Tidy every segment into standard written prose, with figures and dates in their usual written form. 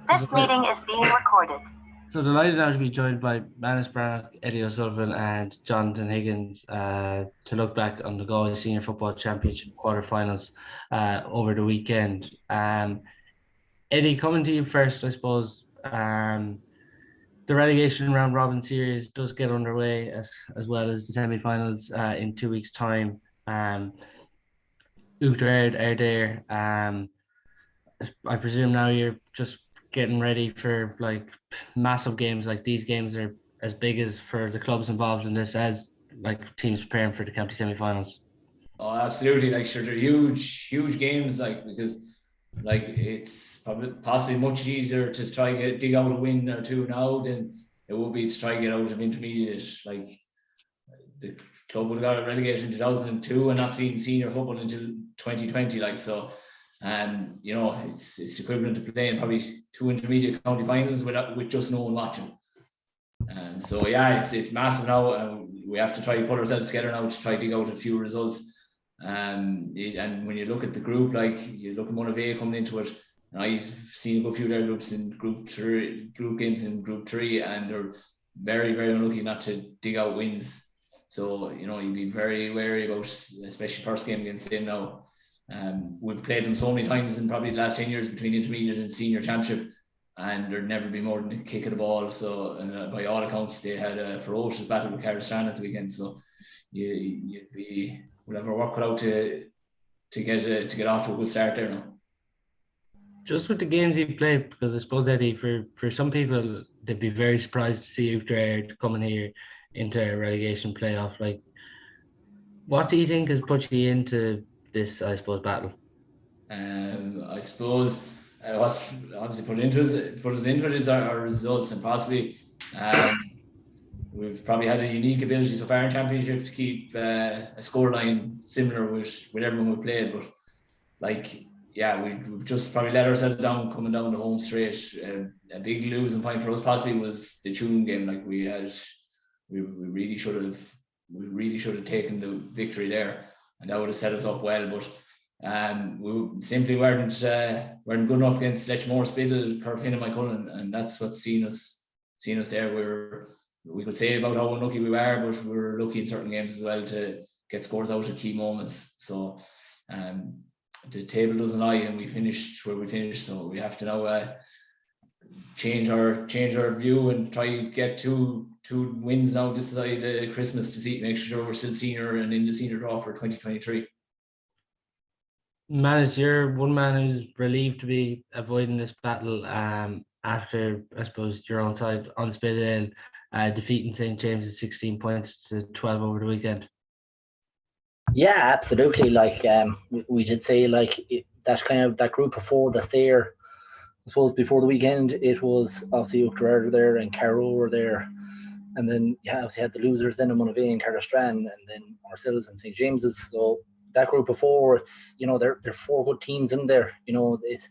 This meeting is being recorded. So delighted now to be joined by Maghnus Breathnach, Eddie O'Sullivan and Jonathan Higgins to look back on the Galway Senior Football Championship quarterfinals over the weekend. Eddie, coming to you first, I suppose. The relegation round robin series does get underway as well as the semi-finals in 2 weeks' time. Uachtar are there. I presume now you're just getting ready for like massive games. Like these games are as big as for the clubs involved in this as like teams preparing for the county semi-finals. Oh, absolutely! Like, sure, they're huge games. Like, because like it's probably possibly much easier to try dig out a win or two now than it would be to try and get out of intermediate. Like the club would have got relegated in 2002 and not seen senior football until 2020. Like, so. You know, it's equivalent to playing probably 2 intermediate county finals with just no one watching. So yeah, it's massive now. We have to try to put ourselves together now to try to dig out a few results. And when you look at the group, like you look at Mountbellew coming into it, and I've seen a good few of their groups in group games in group 3, and they're very, very unlucky not to dig out wins. So, you know, you'd be very wary about, especially first game against them now. We've played them so many times in probably the last 10 years between intermediate and senior championship, and there'd never be more than a kick of the ball. So, by all accounts, they had a ferocious battle with Carristrand at the weekend. So, you'd be whatever work out to get off to a good start there now. Just with the games you played, because I suppose, Eddie, for some people, they'd be very surprised to see Uachtar coming here into a relegation playoff. Like, what do you think has put you into this, I suppose, battle? I suppose what's obviously put us into it is our results, and possibly we've probably had a unique ability so far in championship to keep a scoreline similar with everyone we played. But like, yeah, we've just probably let ourselves down coming down the home straight. A big losing point for us possibly was the Tuam game. Like we really should have taken the victory there, and that would have set us up well. But we simply weren't good enough against Lechmore, Spiddle, Corfin and Mycullen, and that's what's seen us there. We could say about how unlucky we were, but we were lucky in certain games as well to get scores out at key moments. So the table doesn't lie, and we finished where we finished. So we have to now change our view and try to get two wins now this side Christmas to make sure we're still senior and in the senior draw for 2023. Maghnus, you're one man who's relieved to be avoiding this battle after, I suppose, your own side on Spiddale defeating St. James's 16 points to 12 over the weekend. Yeah, absolutely. Like we did say, like that group of 4 that's there. I suppose before the weekend, it was obviously Uachtar there and Carrow were there, and then obviously had the losers then in Mountbellew and Carristrand, and then ourselves and St. James's. So that group of 4, it's, you know, they're 4 good teams in there. You know, it's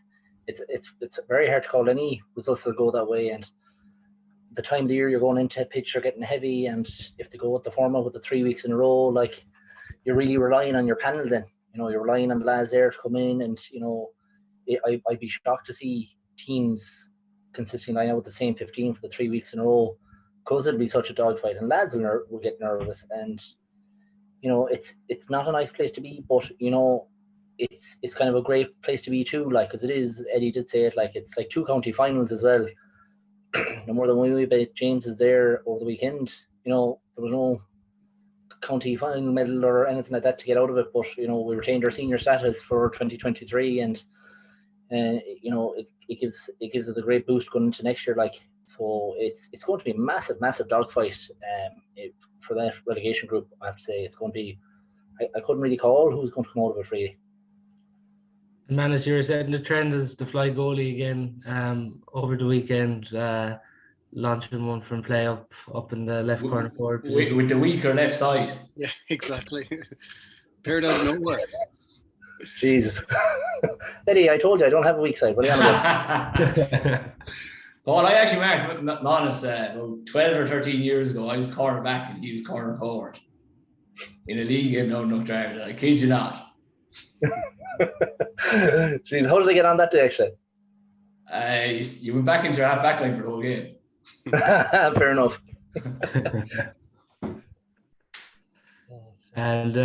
very hard to call any results that go that way. And the time of the year you're going into a pitch, you're getting heavy, and if they go with the format with the 3 weeks in a row, like, you're really relying on your panel then. You know, you're relying on the lads there to come in, and, you know, I'd be shocked to see teams consistently line out with the same 15 for the 3 weeks in a row, because it'll be such a dogfight, and lads will get nervous. And, you know, it's not a nice place to be, but, you know, it's kind of a great place to be too, like, because it is, Eddie did say it, like, it's like 2 county finals as well. No more than we bet James is there over the weekend. You know, there was no county final medal or anything like that to get out of it, but, you know, we retained our senior status for 2023, and you know, it gives us a great boost going into next year. Like, so it's going to be a massive dogfight for that relegation group. I have to say, it's going to be, I couldn't really call who's going to come out of it really. Maghnus, you're setting the trend as the fly goalie again over the weekend, launching one from play up in the left corner forward with the weaker left side. Yeah, exactly. Paired out of nowhere. Jesus. Eddie, I told you I don't have a weak side. What are you on about? Paul, I actually marked Maghnus about 12 or 13 years ago. I was corner back and he was corner forward in a league game. No, I kid you not. Jeez, how did I get on that day actually? You went back into your half back line for the whole game. Fair enough. And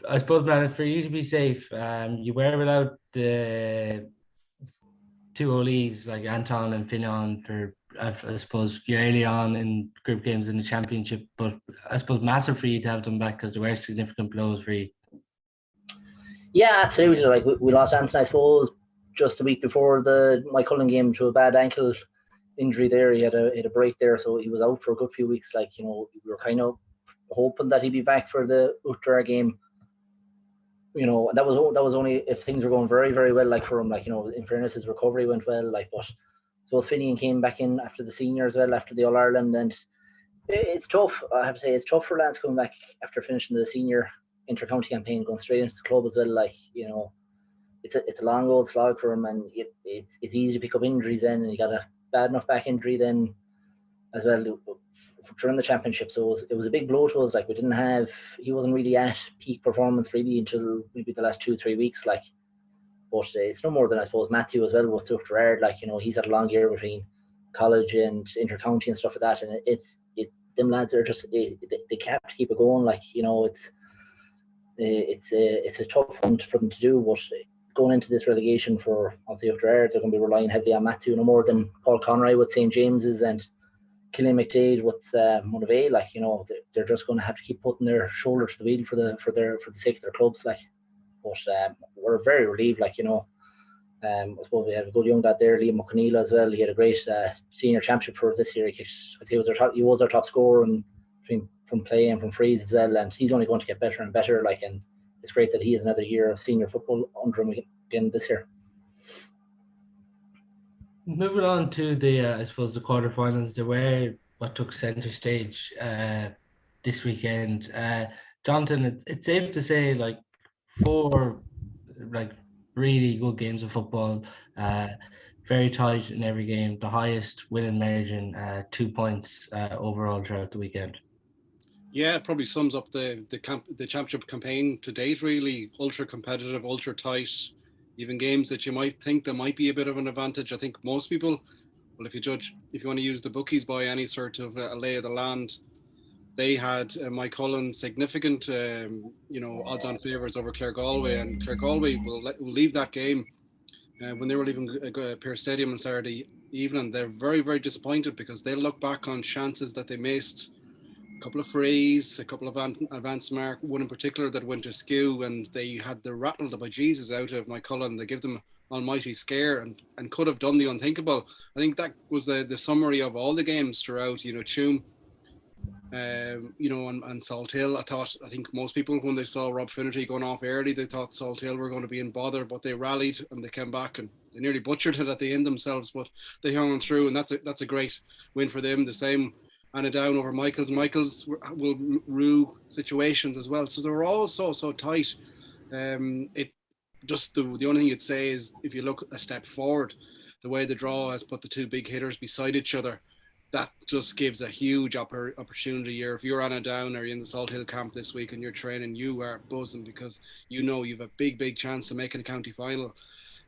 I suppose, man, for you to be safe, you were without the two Olees like Anton and Finan for, I suppose, early on in group games in the championship. But I suppose massive for you to have them back because there were significant blows for you. Yeah, absolutely. Like we lost Anton, I suppose, just a week before the Cullen game to a bad ankle injury there. He had a break there, so he was out for a good few weeks. Like, we were kind of hoping that he'd be back for the Uachtar game. That was only if things were going very, very well, like for him. Like, in fairness, his recovery went well. Like, but so Finian came back in after the senior as well, after the All Ireland, and it's tough. I have to say, it's tough for lads coming back after finishing the senior inter-county campaign, going straight into the club as well. Like, it's a long old slog for him, and it's easy to pick up injuries then, and he got a bad enough back injury then as well during the championship. So it was a big blow to us. Like, he wasn't really at peak performance really until maybe the last 2-3 weeks. Like, but it's no more than, I suppose, Matthew as well with Uachtar. Like, he's had a long year between college and inter-county and stuff like that, and them lads are just they have to keep it going. Like, it's a tough one for them to do, but going into this relegation for obviously Uachtar, they're going to be relying heavily on Matthew no more than Paul Conroy with St. James's and Killian McDade with Monavea. Like, they're just going to have to keep putting their shoulder to the wheel for the sake of their clubs. Like, but we're very relieved. Like, I suppose we had a good young lad there, Liam McConneil as well. He had a great senior championship for us this year. He was our top scorer from play and from frees as well, and he's only going to get better and better. Like, and it's great that he has another year of senior football under him again this year. Moving on to the, I suppose, the quarterfinals, there were what took centre stage this weekend. Jonathan, it's safe to say, like, 4 like really good games of football, very tight in every game. The highest winning margin, 2 points overall throughout the weekend. Yeah, it probably sums up the championship campaign to date. Really, ultra competitive, ultra tight. Even games that you might think there might be a bit of an advantage. I think most people, well, if you want to use the bookies by any sort of a lay of the land, they had Cullen significant, odds-on favours over Clare Galway, and Clare Galway will leave that game when they were leaving Pearse Stadium on Saturday evening. They're very, very disappointed because they look back on chances that they missed. A couple of frees, a couple of advanced mark, one in particular that went askew, and they had the rattle the bejesus out of Cullen. They give them almighty scare and could have done the unthinkable. I think that was the summary of all the games throughout. Tuam, and Salthill. I think most people, when they saw Rob Finnerty going off early, they thought Salthill were going to be in bother, but they rallied and they came back and they nearly butchered it at the end themselves, but they hung on through, and that's a great win for them. The same Anna down over Michaels. Michaels will rue situations as well. So they're all so tight. It just the only thing you'd say is if you look a step forward, the way the draw has put the two big hitters beside each other, that just gives a huge opportunity here. If you're Anna down or you're in the Salt Hill camp this week and you're training, you are buzzing because you've a big chance of making a county final.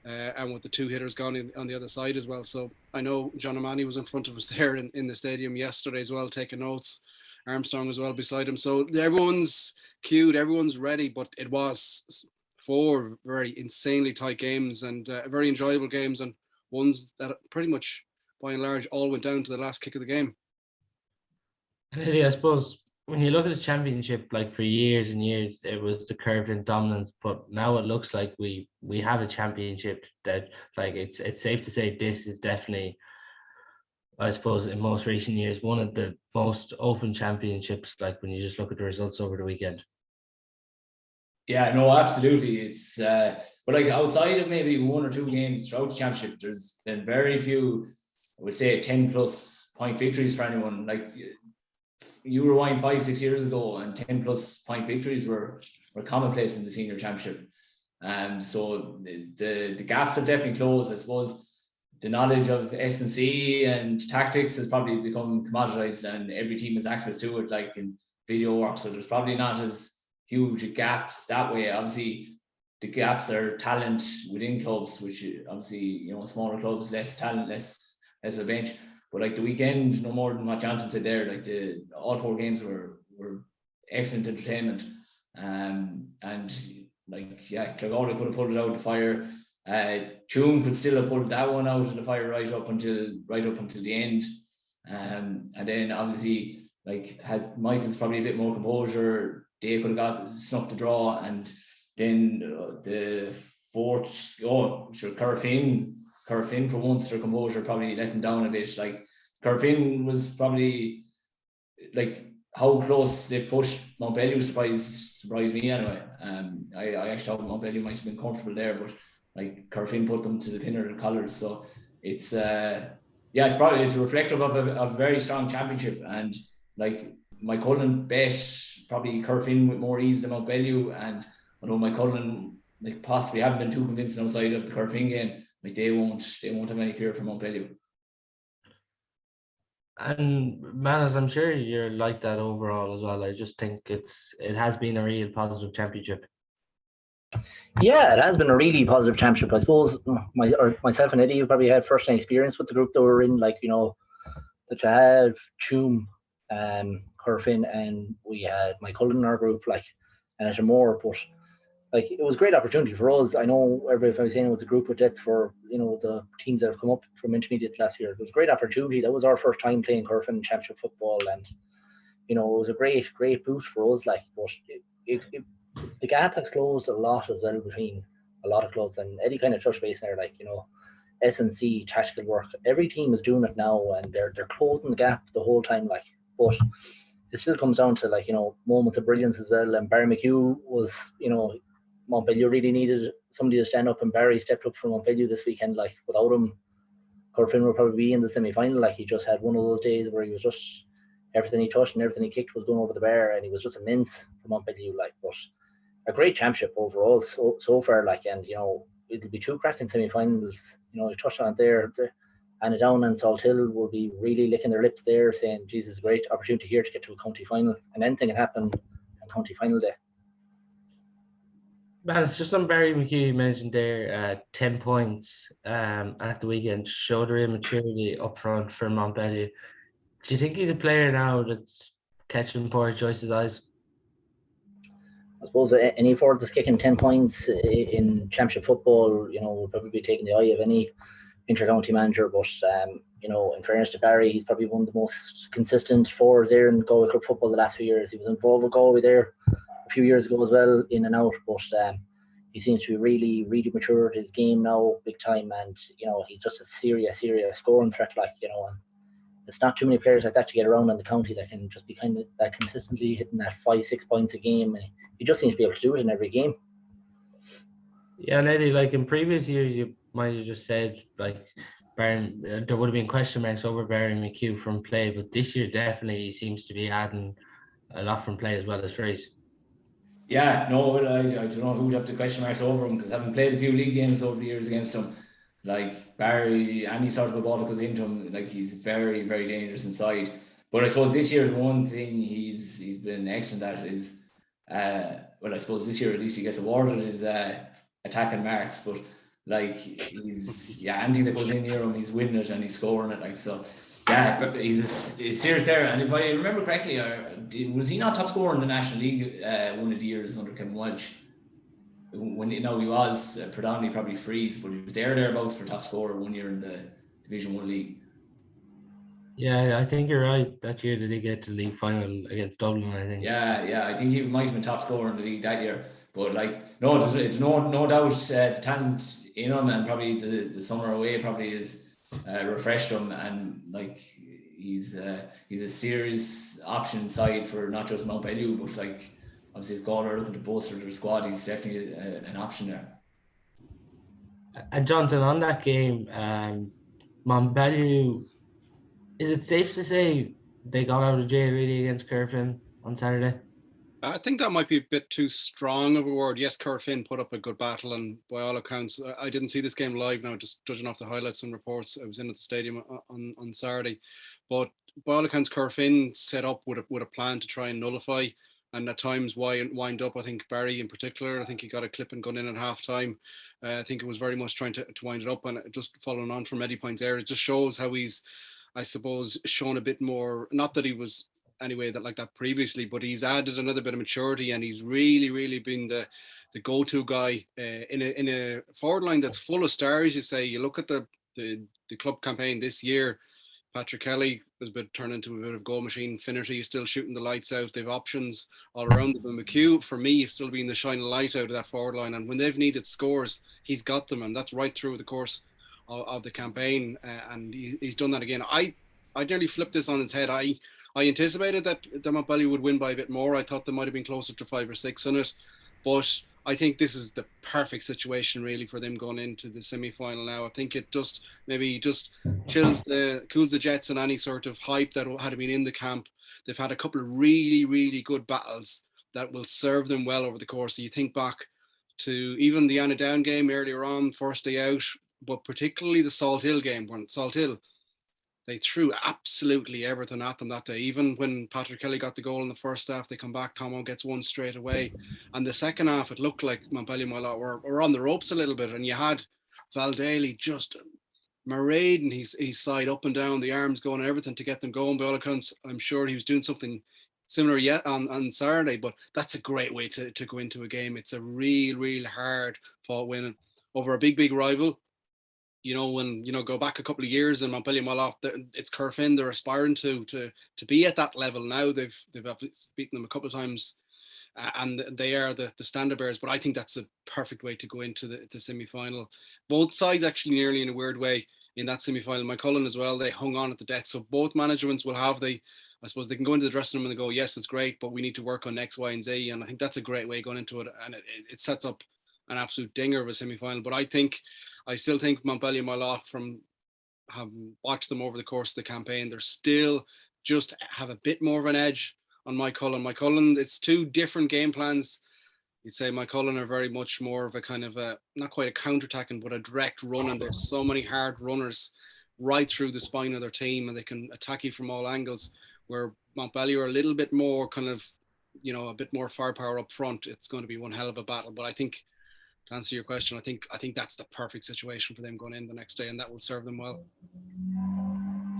And with the two hitters gone on the other side as well. So I know John O'Mahony was in front of us there in the stadium yesterday as well, taking notes. Armstrong as well beside him. So everyone's queued, everyone's ready, but it was 4 very insanely tight games and very enjoyable games, and ones that pretty much by and large all went down to the last kick of the game. I suppose when you look at the championship, like for years and years, it was the curved-in dominance, but now it looks like we have a championship that, like, it's safe to say this is definitely, I suppose, in most recent years, one of the most open championships, like when you just look at the results over the weekend. Yeah, no, absolutely. It's but like outside of maybe 1 or 2 games throughout the championship, there's been very few, I would say, 10+ point victories for anyone. Like, you rewind 5-6 years ago and 10+ point victories were commonplace in the senior championship. So the gaps have definitely closed. I suppose the knowledge of S&C and tactics has probably become commoditized, and every team has access to it, like in video work. So there's probably not as huge gaps that way. Obviously, the gaps are talent within clubs, which obviously, smaller clubs, less talent, less of a bench. But like the weekend, no more than what Jonathan said there, like all 4 games were excellent entertainment. And like, Clogowley could have pulled it out of the fire. Tuam could still have pulled that one out of the fire right up until the end. And then obviously, like, had Michael's probably a bit more composure, they could have snuck the draw. And then the fourth, Corofin for once, their composure probably let them down a bit. Like, Corofin was probably, like, how close they pushed Mountbellew surprised me anyway. I actually thought Mountbellew might have been comfortable there, but like Corofin put them to the pin of their colours. So it's it's reflective of a very strong championship. And like, Cullen bet probably Corofin with more ease than Mountbellew, and although Cullen like possibly haven't been too convincing outside of the Corofin game, like they won't have any fear from Mountbellew. And Manus, I'm sure you're like that overall as well. I just think it has been a real positive championship. Yeah, it has been a really positive championship. I suppose myself and Eddie have probably had first-hand experience with the group that we're in. Like, that you have Tuam, Corofin, and we had Cullen in our group, like, and there's more. But like, it was a great opportunity for us. I know everybody was saying it was a group of death for the teams that have come up from intermediate last year. It was a great opportunity. That was our first time playing Corofin championship football, and it was a great boost for us. Like, but the gap has closed a lot as well between a lot of clubs, and Eddie kind of touched base there. Like, S&C tactical work, every team is doing it now, and they're closing the gap the whole time. Like, but it still comes down to, like, moments of brilliance as well. And Barry McHugh was, Mountbellew really needed somebody to stand up, and Barry stepped up for Mountbellew this weekend. Like, without him, Corofin would probably be in the semi-final. Like, he just had one of those days where he was just, everything he touched and everything he kicked was going over the bar, and he was just immense for Mountbellew. Like, but a great championship overall so far. Like, and it'll be 2 cracking semi-finals. You touched on it there. Anna Down and Salthill will be really licking their lips there, saying, Jesus, great opportunity here to get to a county final, and anything can happen on county final day. Man, it's just on Barry McHugh you mentioned there, 10 points at the weekend, showed real maturity up front for Mountbellew. Do you think he's a player now that's catching poor Joyce's eyes? I suppose any forward that's kicking 10 points in championship football, will probably be taking the eye of any inter-county manager. But, in fairness to Barry, he's probably one of the most consistent forwards there in Galway club football the last few years. He was involved with Galway there a few years ago as well, in and out. But he seems to be really, really matured his game now, big time. And, he's just a serious scoring threat, like, and it's not too many players like that to get around in the county that can just be kind of that consistently hitting that 5-6 points a game. And he just seems to be able to do it in every game. Yeah, and Eddie, like in previous years, you might have just said, like, there would have been question marks over Barry McHugh from play, but this year definitely he seems to be adding a lot from play as well as phrase. Yeah, no, I don't know who'd have the question marks over him, because having played a few league games over the years against him, like Barry, any sort of a ball that goes into him, like, he's very, very dangerous inside. But I suppose this year, the one thing he's been excellent at is, I suppose this year at least he gets awarded his attacking marks, but like, he's anything that goes in near him, he's winning it and he's scoring it. Like, so yeah, he's a serious player. And if I remember correctly, was he not top scorer in the National League one of the years under Kevin Welch? When he was predominantly probably freeze, but he was thereabouts for top scorer one year in the Division 1 league. Yeah, I think you're right. That year did he get to league final against Dublin, I think. Yeah, I think he might have been top scorer in the league that year. But like, no, there's no doubt the talent in him, and probably the summer away probably has refreshed him, and like, he's a serious option inside for not just Mountbellew, but like, obviously if Galway are looking to bolster their squad, he's definitely an option there. And Jonathan, on that game, Mountbellew, is it safe to say they got out of jail really against Corofin on Saturday? I think that might be a bit too strong of a word. Yes, Corofin put up a good battle, and by all accounts, I didn't see this game live now, just judging off the highlights and reports. I was in at the stadium on Saturday, but by all accounts, Corofin set up with a plan to try and nullify and at times wind up. I think Barry in particular, I think he got a clipping gun in at half time. I think it was very much trying to wind it up, and just following on from Eddie Point's there, it just shows how he's, I suppose, shown a bit more, not that he was anyway that like that previously, but he's added another bit of maturity, and he's really been the go-to guy in a forward line that's full of stars. You say, you look at the club campaign this year, Patrick Kelly has been turned into a bit of goal machine. Finnerty is still shooting the lights out. They've options all around them. And McHugh, for me, is still being the shining light out of that forward line. And when they've needed scores, he's got them, and that's right through the course of the campaign. And he's done that again. I nearly flipped this on its head. I anticipated that Mountbellew would win by a bit more. I thought they might have been closer to 5 or 6 on it, but I think this is the perfect situation really for them going into the semi-final now. I think it just maybe just cools the jets and any sort of hype that had been in the camp. They've had a couple of really good battles that will serve them well over the course. So you think back to even the Anna Down game earlier on, first day out, but particularly the Salt Hill game, when Salt Hill, they threw absolutely everything at them that day. Even when Patrick Kelly got the goal in the first half, they come back, Tomo gets one straight away. And the second half, it looked like Mountbellew-Moylough were on the ropes a little bit. And you had Val Daly just marading his side up and down, the arms going, everything to get them going. By all accounts, I'm sure he was doing something similar yet on Saturday, but that's a great way to go into a game. It's a real hard fought win over a big rival. You know, when go back a couple of years and Mountbellew-Moylough, it's Corfin. They're aspiring to be at that level now. They've beaten them a couple of times, and they are the standard bearers. But I think that's a perfect way to go into the semi-final. Both sides actually nearly in a weird way in that semi-final. Cullen as well. They hung on at the death. So both managements will have I suppose they can go into the dressing room and go, yes, it's great, but we need to work on X, Y, and Z. And I think that's a great way going into it, and it sets up an absolute dinger of a semi-final. But I still think Mountbellew-Moylough, from having watched them over the course of the campaign, they're still just have a bit more of an edge on Cullen. Cullen, it's two different game plans. You'd say Cullen are very much more of a kind of not quite a counter-attacking, but a direct run. And there's so many hard runners right through the spine of their team, and they can attack you from all angles, where Mountbellew are a little bit more kind of, a bit more firepower up front. It's going to be one hell of a battle. But I think, to answer your question, I think that's the perfect situation for them going in the next day, and that will serve them well.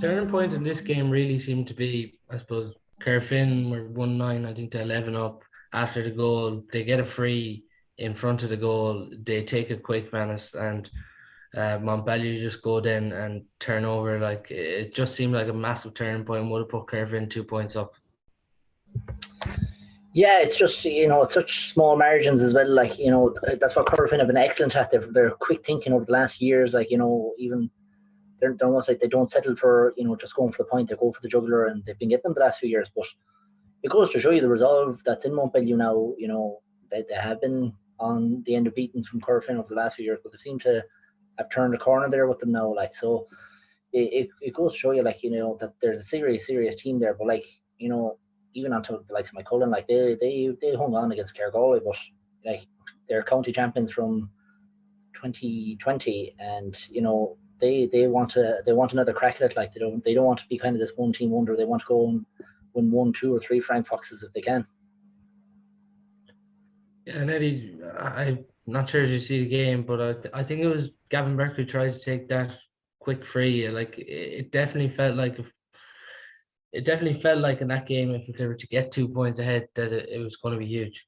Turning point in this game really seemed to be, I suppose, Corfin were 1-9, I think, to 11 up after the goal. They get a free in front of the goal. They take a quick Maghnus, and Mountbellew just go then and turn over. Like, it just seemed like a massive turning point. Would have put Corfin 2 points up. Yeah, it's just, it's such small margins as well. Like, that's what Corfin have been excellent at. They're quick thinking over the last years. Like, even they're almost like they don't settle for, just going for the point. They go for the jugular, and they've been getting them the last few years. But it goes to show you the resolve that's in Mountbellew now. They have been on the end of beatings from Corfin over the last few years, but they seem to have turned the corner there with them now. Like, so it goes to show you, like, that there's a serious team there. But, like, even on top of the likes of Cullen, like they hung on against Galway, but like they're county champions from 2020, and they want another crack at it. Like, they don't want to be kind of this one team wonder. They want to go and win 1, 2, or 3 Frank Foxes if they can. Yeah, and Eddie, I'm not sure if you see the game, but I think it was Gavin Berkeley tried to take that quick free. Like, it definitely felt like in that game, if they were to get 2 points ahead, that it was going to be huge.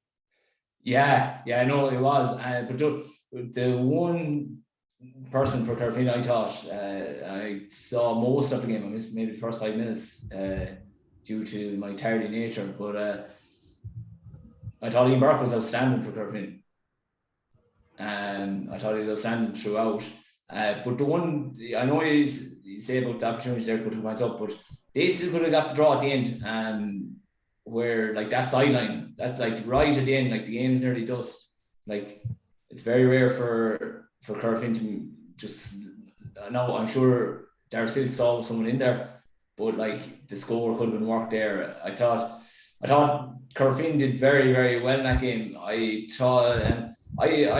Yeah, I know it was. But the one person for Corfin, I thought, I saw most of the game. I missed maybe the first 5 minutes due to my tardy nature. But I thought Ian Burke was outstanding for Corfin. I thought he was outstanding throughout. But the one, I know you say about the opportunity there to go 2 points up, but they still could have got the draw at the end, where, like, that sideline, that's like right at the end, like the game's nearly dust. Like, it's very rare for Corfin to just, no, I'm sure Darcy saw someone in there, but like the score could have been worked there. I thought Corfin did very well in that game. I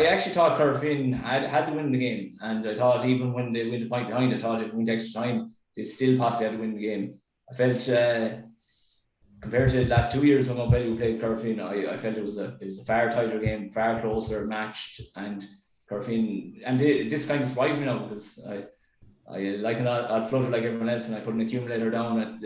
actually thought Corfin had to win the game, and I thought even when they went a point behind, I thought if they went extra time, they still possibly had to win the game. I felt compared to the last 2 years when Mountbellew played Corofin, I felt it was a far tighter game, far closer, matched, and Corofin, and this kind of surprised me now because I like an odd flutter like everyone else, and I put an accumulator down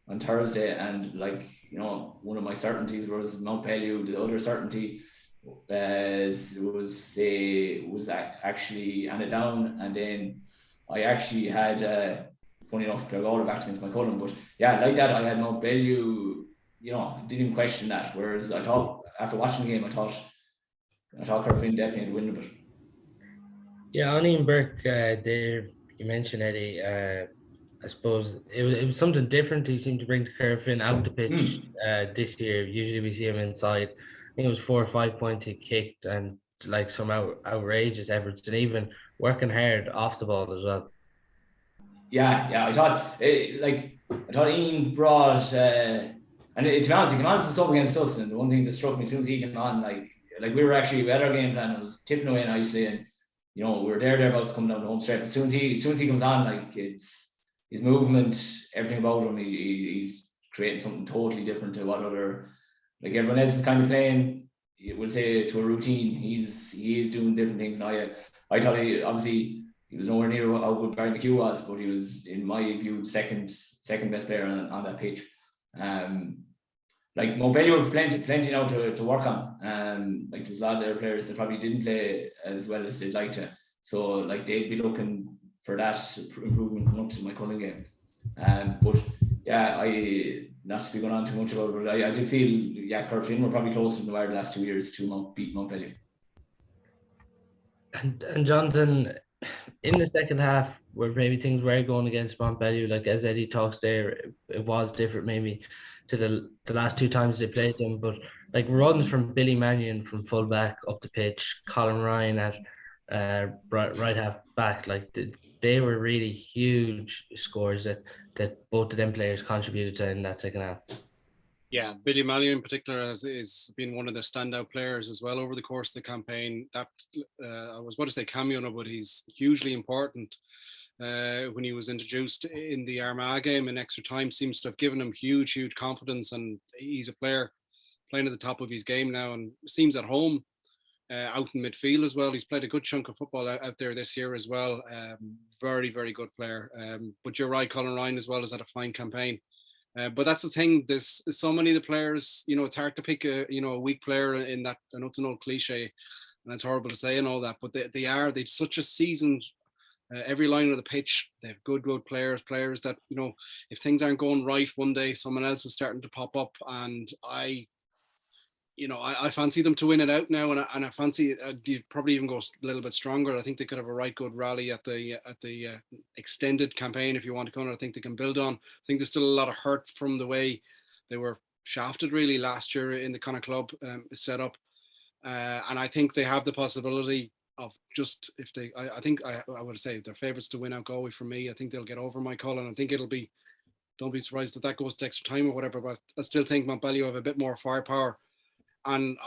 on Thursday, and like, you know, one of my certainties was Mountbellew. The other certainty was actually Anna Down, and then I actually had funny enough Clare back against my Cullen, but yeah, like that I had Mountbellew, you know, didn't even question that. Whereas I thought after watching the game, I thought Corofin definitely had win a bit. Yeah, on Ian Burke, there you mentioned Eddie. I suppose it was something different he seemed to bring to Corofin out the pitch this year. Usually we see him inside. I think it was 4 or 5 points he kicked, and like some outrageous efforts, and even working hard off the ball as well. Yeah, I thought Ian brought, and to be honest, he came on as a sub against us, and the one thing that struck me as soon as he came on, like we had our game plan, it was tipping away nicely, and you know, we were thereabouts to come down the home straight. But as soon as he comes on, like, it's his movement, everything about him, he's creating something totally different to what other, like everyone else is kind of playing, we'll say, to a routine. He is doing different things. And I thought he was nowhere near how good Barry McHugh was, but he was, in my view, second best player on that pitch. Like Mountbellew have plenty now to work on. Like there's a lot of their players that probably didn't play as well as they'd like to. So like they'd be looking for that improvement coming up to my Cullen game. But yeah, not to be going on too much about it, but I did feel, yeah, Corofin were probably closer than they were the last 2 years to beat Mountbellew. And Jonathan, in the second half, where maybe things were going against Mountbellew, like as Eddie talks there, it was different maybe to the last 2 times they played them, but like runs from Billy Mannion from fullback up the pitch, Colin Ryan at right half back, like they were really huge scores that both of them players contributed to in that second half. Yeah, Billy Mannion in particular has been one of the standout players as well over the course of the campaign. That I was about to say cameo now, but he's hugely important. When he was introduced in the Armagh game in extra time, seems to have given him huge confidence, and he's a player playing at the top of his game now and seems at home out in midfield as well. He's played a good chunk of football out there this year as well. Very, very good player. But you're right, Colin Ryan as well has had a fine campaign. But that's the thing, there's so many of the players, you know, it's hard to pick a weak player in that. I know it's an old cliche and it's horrible to say and all that, but they've such a seasoned, every line of the pitch, they have good players that, you know, if things aren't going right one day, someone else is starting to pop up, and I fancy them to win it out now, and I fancy you'd probably even go a little bit stronger. I think they could have a right good rally at the extended campaign, if you want to call it. I think they can build on. I think there's still a lot of hurt from the way they were shafted really last year in the kind of club set up, and I think they have the possibility of just, if they, I think I would say they're favourites to win out Galway for me. I think they'll get over my Cullen. I think it'll be, don't be surprised if that goes to extra time or whatever, but I still think Mountbellew have a bit more firepower, and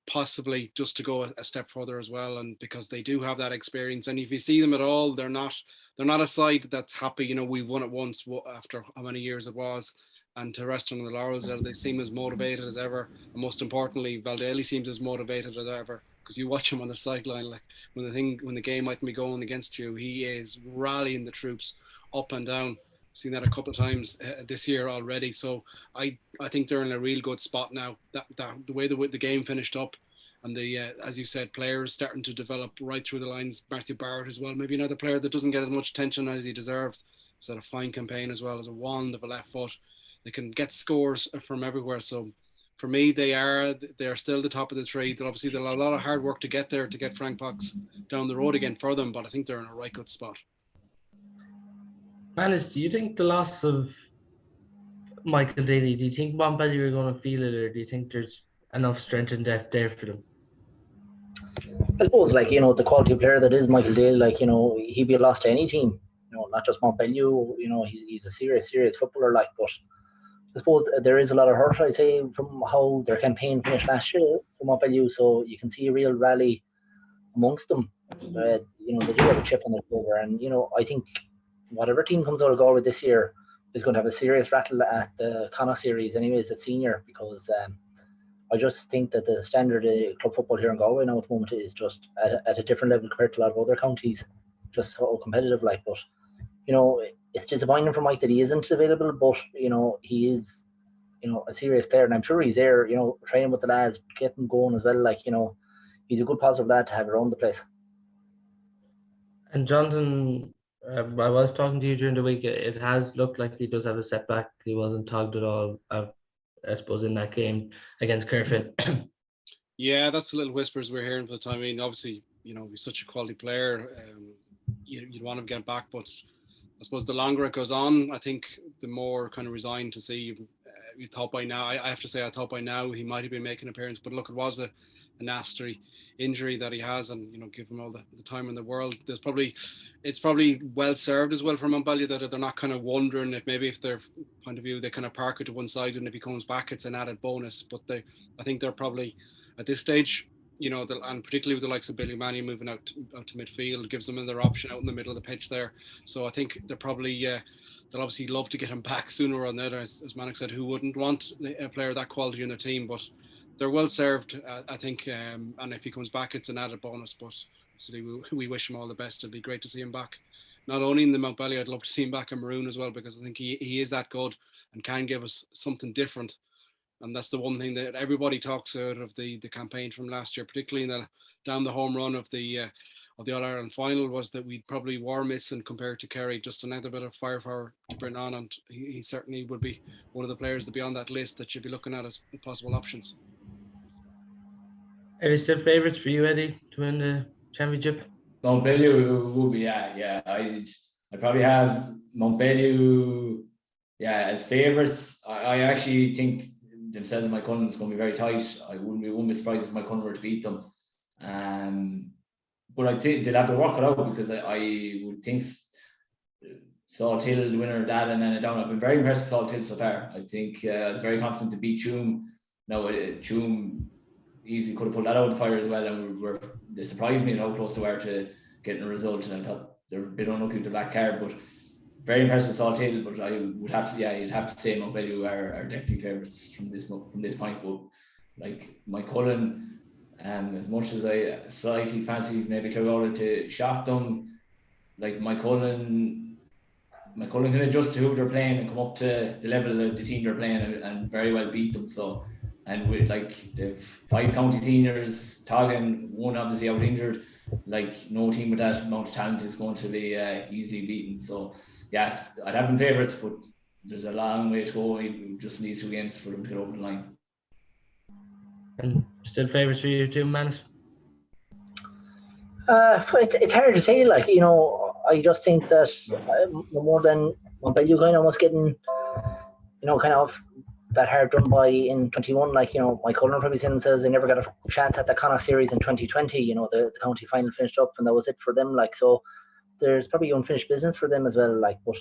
possibly just to go a step further as well, and because they do have that experience. And if you see them at all, they're not a side that's happy, you know, we won it once after how many years it was, and to rest on the laurels. They seem as motivated as ever, and most importantly, Valdaly seems as motivated as ever, because you watch him on the sideline, like when the game mightn't be going against you, he is rallying the troops up and down. Seen that a couple of times this year already. So I think they're in a real good spot now. That the way the game finished up, and the as you said, players starting to develop right through the lines. Matthew Barrett as well, maybe another player that doesn't get as much attention as he deserves. He's had a fine campaign as well, as a wand of a left foot. They can get scores from everywhere. So for me, they're still the top of the tree. Obviously, there's a lot of hard work to get there, to get Frank Box down the road again for them, but I think they're in a right good spot. Maghnus, do you think the loss of Michael Daly, do you think Mountbellew are going to feel it, or do you think there's enough strength and depth there for them? I suppose, like, you know, the quality player that is Michael Daly, like, you know, he'd be a loss to any team, you know, not just Mountbellew. You know, he's a serious footballer, like, but I suppose there is a lot of hurt, I'd say, from how their campaign finished last year for Mountbellew, so you can see a real rally amongst them. You know, they do have a chip on their shoulder, and, you know, I think whatever team comes out of Galway this year, is going to have a serious rattle at the Connacht series anyways at senior, because I just think that the standard of club football here in Galway now at the moment is just at a different level compared to a lot of other counties, just so competitive like. But it's disappointing for Mike that he isn't available, but he is a serious player, and I'm sure he's there training with the lads, getting going as well, like he's a good positive lad to have around the place. And Jonathan, I was talking to you during the week. It has looked like he does have a setback. He wasn't tugged at all, I suppose, in that game against Kerfin. Yeah, that's the little whispers we're hearing for the time. I mean, obviously, he's such a quality player. You'd want him to get back, but I suppose the longer it goes on, I think the more kind of resigned to see. We thought by now, I have to say, I thought by now he might have been making an appearance, but look, it was a nasty injury that he has, and give him all the time in the world. It's probably well served as well for Mountbellew that they're not kind of wondering if their point of view they kind of park it to one side, and if he comes back it's an added bonus. But I think they're probably at this stage, and particularly with the likes of Billy Manny moving out to midfield, gives them another option out in the middle of the pitch there. So I think they're probably they'll obviously love to get him back sooner or later. As Manic said, who wouldn't want a player of that quality in their team? But they're well served, I think, and if he comes back, it's an added bonus. But obviously, we wish him all the best. It'd be great to see him back. Not only in the Mountbellew, I'd love to see him back in Maroon as well, because I think he is that good and can give us something different. And that's the one thing that everybody talks out of the campaign from last year, particularly down the home run of the All-Ireland final, was that we probably were missing compared to Kerry, just another bit of firepower to bring on, and he certainly would be one of the players to be on that list that you'd be looking at as possible options. Are there still favourites for you, Eddie, to win the championship? Mountbellew would be, yeah. I'd probably have Mountbellew, as favourites. I actually think themselves and Moycullen is going to be very tight. I wouldn't be surprised if Moycullen were to beat them. But I think they'll have to work it out, because I would think Salthill, the winner of that, and then down. I've been very impressed with Salthill so far. I think I was very confident to beat Tuam. Now, Tuam easily could have pulled that out of the fire as well, and they surprised me in how close they were to getting a result, and I thought they were a bit unlucky with the black card, but very impressed with Salthill. But I would have to, you'd have to say Mountbellew are definitely favourites from this point. But like Moycullen, as much as I slightly fancy maybe Clogowra to shock them, like Moycullen can adjust to who they're playing and come up to the level of the team they're playing and very well beat them. So, and with the 5 county seniors, Toggin, one obviously out injured, like no team with that amount of talent is going to be easily beaten. So yeah, I'd have them favourites, but there's a long way to go. We just need 2 games for them to get over the line. And still favourites for you too, Manus? It's hard to say. I just think that more than Mountbellew kind of almost getting, kind of that hard done by in 21. Moycullen probably saying themselves they never got a chance at the Connacht series in 2020. The county final finished up and that was it for them. So there's probably unfinished business for them as well. But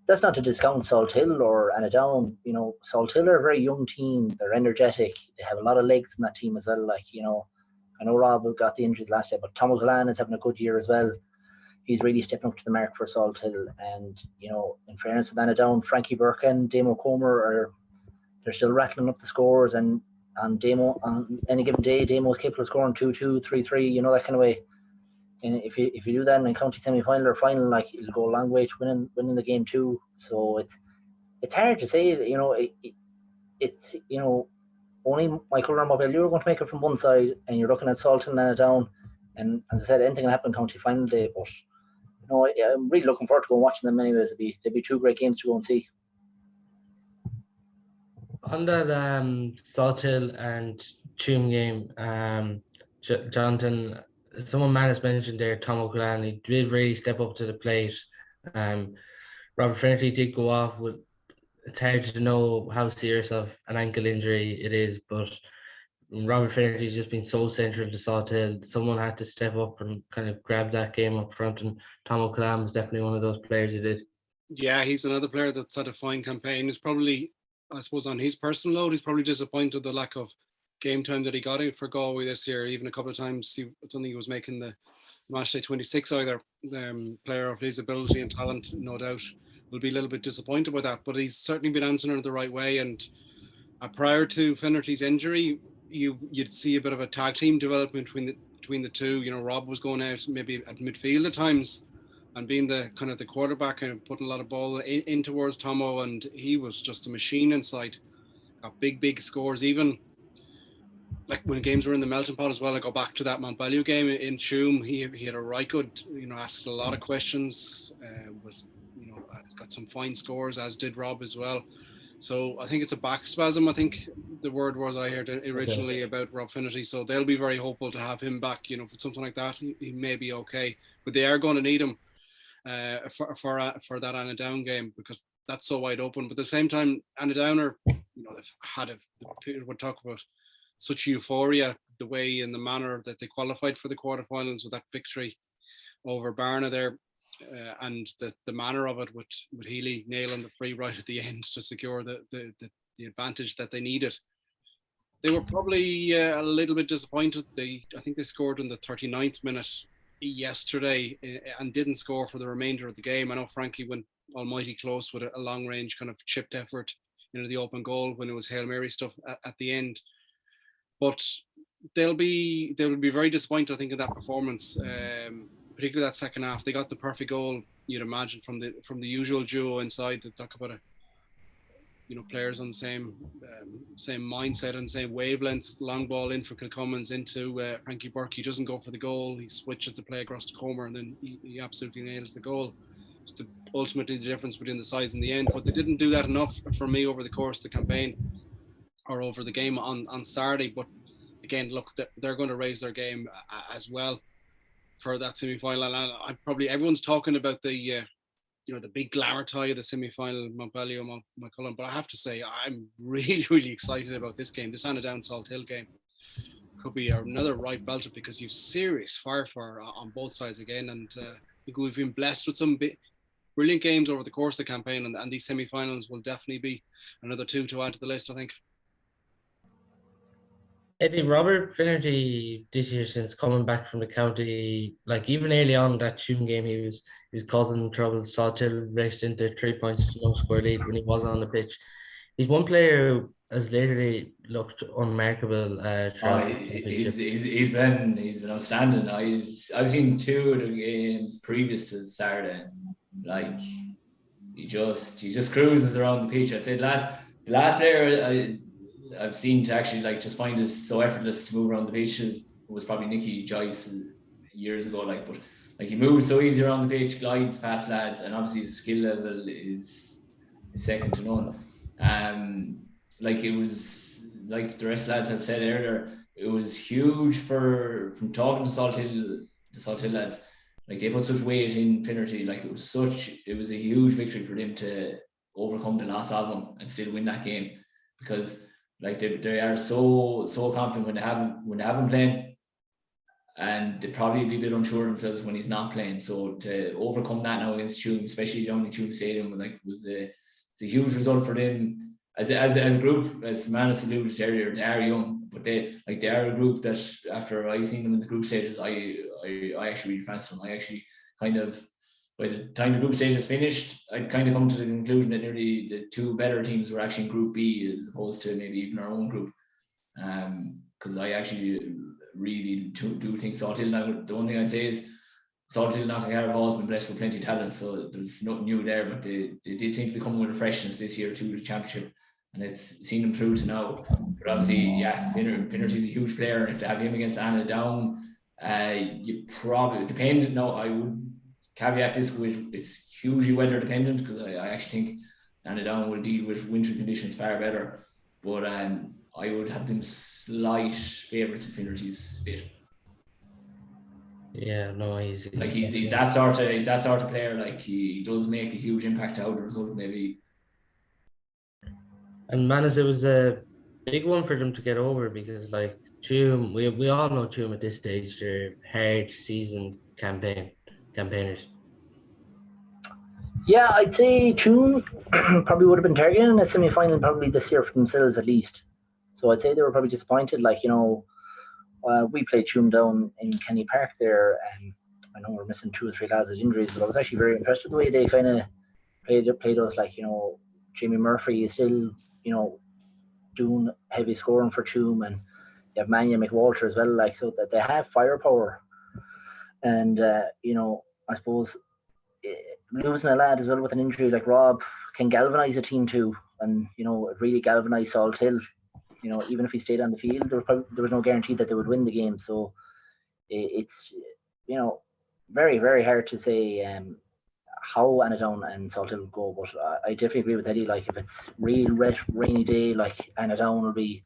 that's not to discount Salthill or Annadown. Salthill are a very young team. They're energetic. They have a lot of legs in that team as well. I know Rob got the injury last year, but Tom O'Callaghan is having a good year as well. He's really stepping up to the mark for Salthill. And, in fairness with Annadown, Frankie Burke and Damo Comer they're still rattling up the scores, and Damo on any given day, Damo's capable of scoring 2-2, 3-3, that kind of way. And if you do that in a county semi-final or final, it'll go a long way to winning the game too. So it's hard to say. It's only Moycullen and Mountbellew are going to make it from one side, and you're looking at Salthill and Annadown. And as I said, anything can happen county final day. But I'm really looking forward to going watching them. Anyways, they'd be 2 great games to go and see. On that Salthill and Tuam game, Jonathan, someone Manus mentioned there, Tom O'Callaghan, he did really step up to the plate. Robert Finnerty did go off with. It's hard to know how serious of an ankle injury it is, but Robert Finnerty's just been so central to Salthill. Someone had to step up and kind of grab that game up front, and Tom O'Callaghan was definitely one of those players who did. Yeah, he's another player that's had a fine campaign. He's probably, I suppose, on his personal load, he's probably disappointed the lack of game time that he got in for Galway this year. Even a couple of times, I don't think he was making the Matchday 26 either. Player of his ability and talent, no doubt. will be a little bit disappointed with that. But he's certainly been answering it the right way. And prior to Finnerty's injury, you'd see a bit of a tag team development between the two. You know, Rob was going out maybe at midfield at times and being the kind of the quarterback and putting a lot of ball in towards Tomo, and he was just a machine inside. Got big scores, even like when games were in the melting pot as well. I go back to that Mountbellew game in Tuam. He had a right good, asked a lot of questions. He's got some fine scores, as did Rob as well. So I think it's a back spasm. I think the word was I heard originally about Rob Finnerty. So they'll be very hopeful to have him back. For something like that, he may be okay, but they are going to need him for that Annadown game, because that's so wide open. But at the same time, Annadown they've had people would talk about such euphoria, the way and the manner that they qualified for the quarterfinals with that victory over Barna there, and the manner of it with Healy nailing the free right at the end to secure the advantage that they needed. They were probably a little bit disappointed. I think they scored in the 39th minute yesterday and didn't score for the remainder of the game. I know Frankie went almighty close with a long range kind of chipped effort into the open goal when it was Hail Mary stuff at the end. But they will be very disappointed, I think, in that performance, particularly that second half. They got the perfect goal, you'd imagine, from the usual duo inside. They talk about players on the same mindset and same wavelength. Long ball in for Kilcummins into Frankie Burke. He doesn't go for the goal. He switches the play across the Comer, and then he absolutely nails the goal. It's ultimately the difference between the sides in the end. But they didn't do that enough for me over the course of the campaign or over the game on Saturday. But again, look, they're going to raise their game as well for that semi-final. And everyone's talking about the big glamour tie of the semi-final, Mountbellew-Moylough. But I have to say, I'm really, really excited about this game. This Annadown Salt Hill game could be another right belter, because you've serious firepower on both sides again. And I think we've been blessed with some brilliant games over the course of the campaign, and these semi-finals will definitely be another two to add to the list, I think. Eddie, Robert Finnerty this year, since coming back from the county, like even early on that Tuam game, he was causing trouble. Salt Hill raced into 3 points to no score lead when he wasn't on the pitch. He's one player who has literally looked unmarkable. He's been outstanding. I've seen two of the games previous to Saturday. Like he just cruises around the pitch. I'd say the last player I've seen to actually just find it so effortless to move around the pitches was probably Nicky Joyce years ago. But he moves so easy around the pitch, glides past lads, and obviously his skill level is second to none. It was like the rest of the lads have said earlier, it was huge from talking to Salt Hill lads. Like they put such weight in Finnerty. It was a huge victory for them to overcome the loss of him and still win that game, because they are so confident when they have him playing, and they probably be a bit unsure themselves when he's not playing. So to overcome that now against Tuam, especially down in Tuam Stadium, it's a huge result for them as a group. As Manus alluded to earlier, they are young, but they are a group that after I've seen them in the group stages, I actually really fancy them. I actually kind of, by the time the group stage is finished, I'd kind of come to the conclusion that nearly the two better teams were actually in Group B as opposed to maybe even our own group. Because I actually really do think Salt Hill. Now, the one thing I'd say is Salt Hill Knockagh have always been blessed with plenty of talent, so there's nothing new there, but they did seem to be coming with a freshness this year to the championship, and it's seen them through to now. But obviously, yeah, Finnerty's a huge player, and if they have him against Annadown, you probably depend. No, I would caveat this with it's hugely weather dependent, because I actually think Annadown will deal with winter conditions far better. But I would have them slight favourites of Finnerty's bit. Yeah, no, he's that sort of player. He does make a huge impact out of the result, maybe. And Manus, it was a big one for them to get over, because Tuam, we all know Tuam at this stage, they're hard seasoned campaigners. Yeah, I'd say Tuam probably would have been targeting a semi-final probably this year for themselves at least. So I'd say they were probably disappointed. We played Tuam down in Kenny Park there. I know we're missing 2 or 3 lads with injuries, but I was actually very impressed with the way they kind of played us. Like, Jamie Murphy is still, doing heavy scoring for Tuam, and you have Manya McWalter as well. Like, so that they have firepower, and I suppose losing a lad as well with an injury like Rob can galvanise a team too, and it really galvanised Salthill. Even if he stayed on the field, there was no guarantee that they would win the game. So it's very, very hard to say how Anadown and Salthill will go, but I definitely agree with Eddie. Like, if it's real rainy day, like, Anadown will be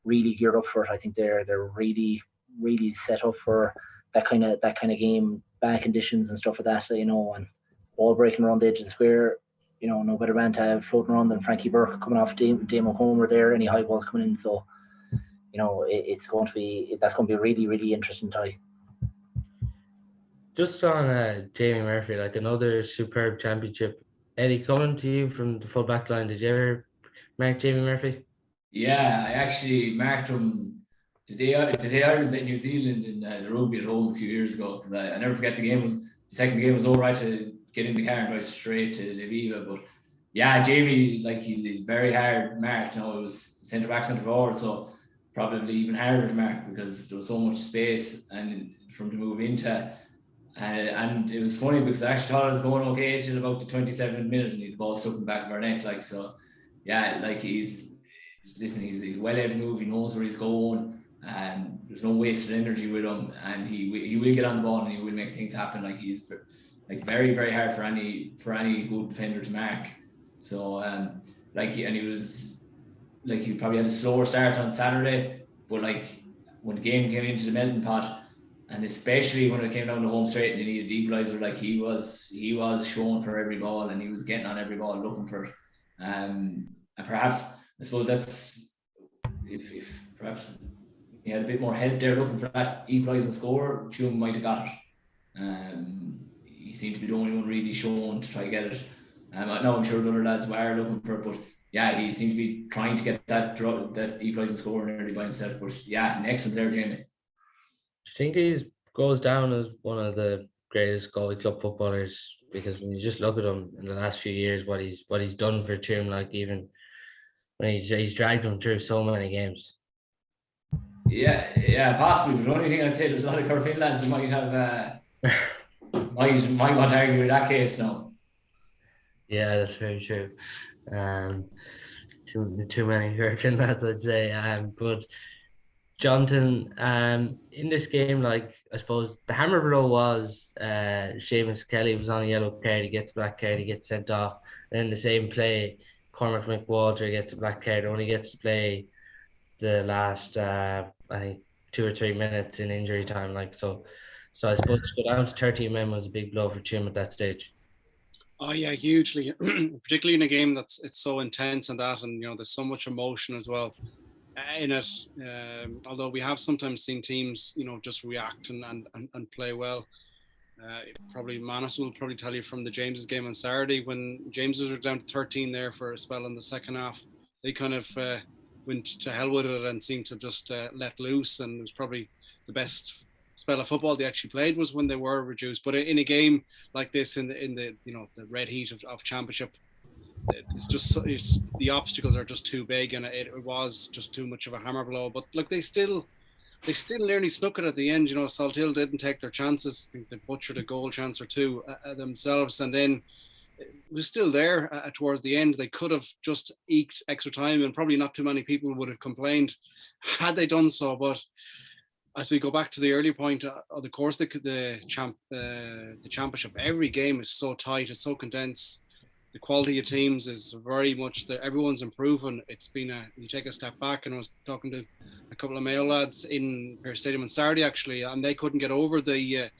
really geared up for it. I think they're really, really set up for that kind of game, bad conditions and stuff like that. And ball breaking around the edge of the square. No better man to have floating around than Frankie Burke coming off Damo Comer there. Any high balls coming in, so that's going to be a really, really interesting tie. Just on Jamie Murphy, like another superb championship. Eddie, coming to you from the full back line, did you ever mark Jamie Murphy? Yeah, I actually marked him the day Ireland beat New Zealand in the rugby at home a few years ago. Because I never forget, the second game was all right to get in the car and drive straight to the Viva. But yeah, Jamie, like, he's very hard marked. It was centre back, centre forward, so probably even harder to mark because there was so much space and for him to move into. And it was funny because I actually thought it was going okay till about the 27th minute, and the ball stuck in the back of our net. Like, so yeah, like, he's well able to move. He knows where he's going, and there's no wasted energy with him. And he will get on the ball and he will make things happen. Like, he's like very, very hard for any good defender to mark. So and he was like, he probably had a slower start on Saturday, but like when the game came into the melting pot, and especially when it came down to home straight and they needed equaliser, like, he was showing for every ball, and he was getting on every ball looking for it. And perhaps, I suppose, that's if perhaps he had a bit more help there looking for that equalising score, Tuam might have got it. He seemed to be the only one really showing to try to get it. I'm sure the other lads were looking for it, but yeah, he seemed to be trying to get that equalising score nearly by himself. But yeah, an excellent there, Jamie. I think he goes down as one of the greatest Galway club footballers, because when you just look at him in the last few years, what he's done for Tuam, like, even when he's dragged them through so many games. Yeah, possibly. But the only thing I'd say, there's a lot of Corfin lads that might have might want to argue with that case now. Yeah, that's very true. Too many Corfin lads, I'd say. But Jonathan, in this game, like, I suppose the hammer blow was Seamus Kelly was on a yellow card, he gets a black card, he gets sent off. And in the same play, Cormac McWalter gets a black card, only gets to play the last I think 2 or 3 minutes in injury time. Like, so I suppose to go down to 13 men was a big blow for Tuam at that stage. Oh yeah, hugely, particularly in a game it's so intense and that, and there's so much emotion as well in it. Although we have sometimes seen teams, just react and play well. Probably Maghnus will probably tell you from the James's game on Saturday, when James's were down to 13 there for a spell in the second half. They kind of went to hell with it and seemed to just let loose, and it was probably the best spell of football they actually played was when they were reduced. But in a game like this, in the the red heat of championship, it's the obstacles are just too big, and it was just too much of a hammer blow. But look, they still nearly snuck it at the end. Salthill didn't take their chances. I think they butchered a goal chance or two themselves, and then it was still there towards the end. They could have just eked extra time, and probably not too many people would have complained had they done so. But as we go back to the earlier point, of course, the championship, every game is so tight, it's so condensed. The quality of teams is very much that everyone's improving. It's been you take a step back, and I was talking to a couple of Mayo lads in Pairings Stadium on Saturday actually, and they couldn't get over the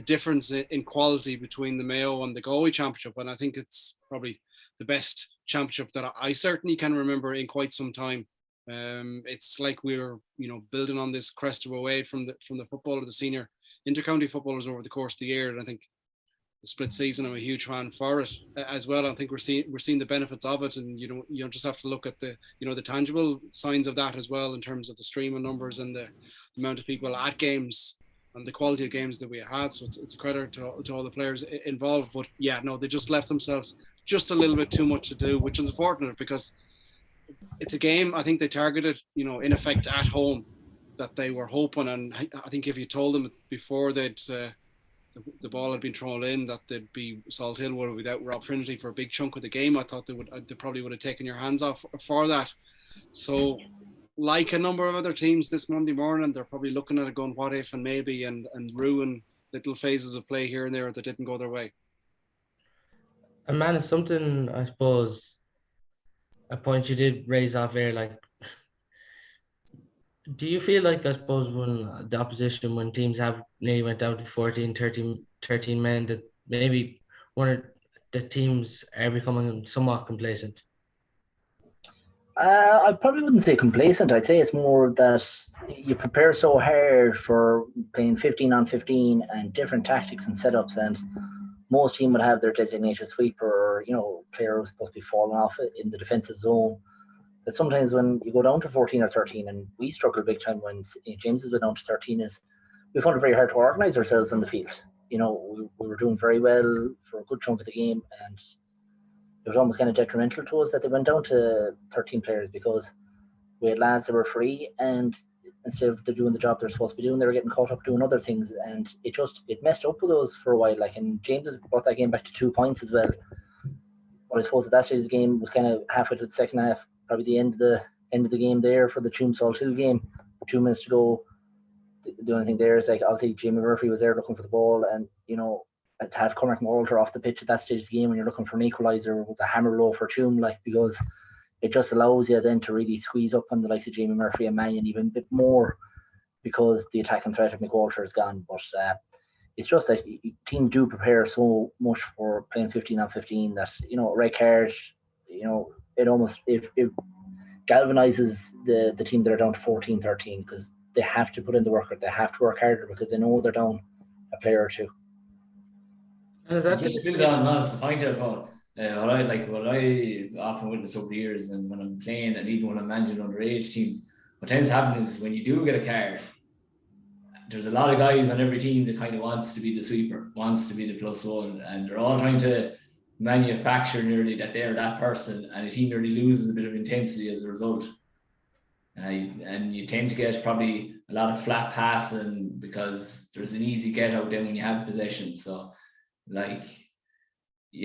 difference in quality between the Mayo and the Galway championship. And I think it's probably the best championship that I certainly can remember in quite some time. It's like we're building on this crest of a wave from the football of the senior intercounty footballers over the course of the year, and I think the split season, I'm a huge fan for it as well. I think we're seeing the benefits of it, and you just have to look at the the tangible signs of that as well, in terms of the streaming numbers and the amount of people at games and the quality of games that we had. So it's a credit to all the players involved. But yeah, no, they just left themselves just a little bit too much to do, which is unfortunate because it's a game I think they targeted, in effect at home, that they were hoping. And I think if you told them before the ball had been thrown in that they'd be Salt Hill were without Rob Trinity for a big chunk of the game, I thought they probably would have taken your hands off for that. So, like a number of other teams this Monday morning, they're probably looking at it going, what if and maybe, and ruin little phases of play here and there that didn't go their way. And man, it's something, I suppose, a point you did raise off there, like, do you feel like, I suppose, when the opposition, when teams have nearly went down to 14, 13 men, that maybe one of the teams are becoming somewhat complacent? I probably wouldn't say complacent. I'd say it's more that you prepare so hard for playing 15 on 15 and different tactics and setups, and most team would have their designated sweeper or, player who's supposed to be falling off in the defensive zone. That sometimes when you go down to 14 or 13, and we struggle big time when James has been down to 13, is we found it very hard to organise ourselves on the field. We were doing very well for a good chunk of the game, and it was almost kind of detrimental to us that they went down to 13 players, because we had lads that were free, and instead of doing the job they're supposed to be doing, they were getting caught up doing other things, and it messed up with us for a while. And James has brought that game back to 2 points as well. But I suppose at that stage of the game was kind of halfway to the second half, probably the end of the game there for the Tuam Salt Hill game. 2 minutes to go. The only thing there is, obviously Jamie Murphy was there looking for the ball, and to have Cormac Walter off the pitch at that stage of the game when you're looking for an equaliser was a hammer blow for Tuam, because it just allows you then to really squeeze up on the likes of Jamie Murphy and Mannion even a bit more, because the attacking threat of McWalter is gone. But it's just that teams do prepare so much for playing 15 on 15 that, red card, it galvanizes the team that are down to 14, 13, because they have to put in the work, or they have to work harder, because they know they're down a player or two. And is that just build on that's the point about what I often witness over the years, and when I'm playing and even when I'm managing underage teams, what tends to happen is when you do get a card, there's a lot of guys on every team that kind of wants to be the sweeper, wants to be the +1, and they're all trying to manufacture nearly that they're that person, and the team nearly loses a bit of intensity as a result. And you tend to get probably a lot of flat passing because there's an easy get out then when you have possession. So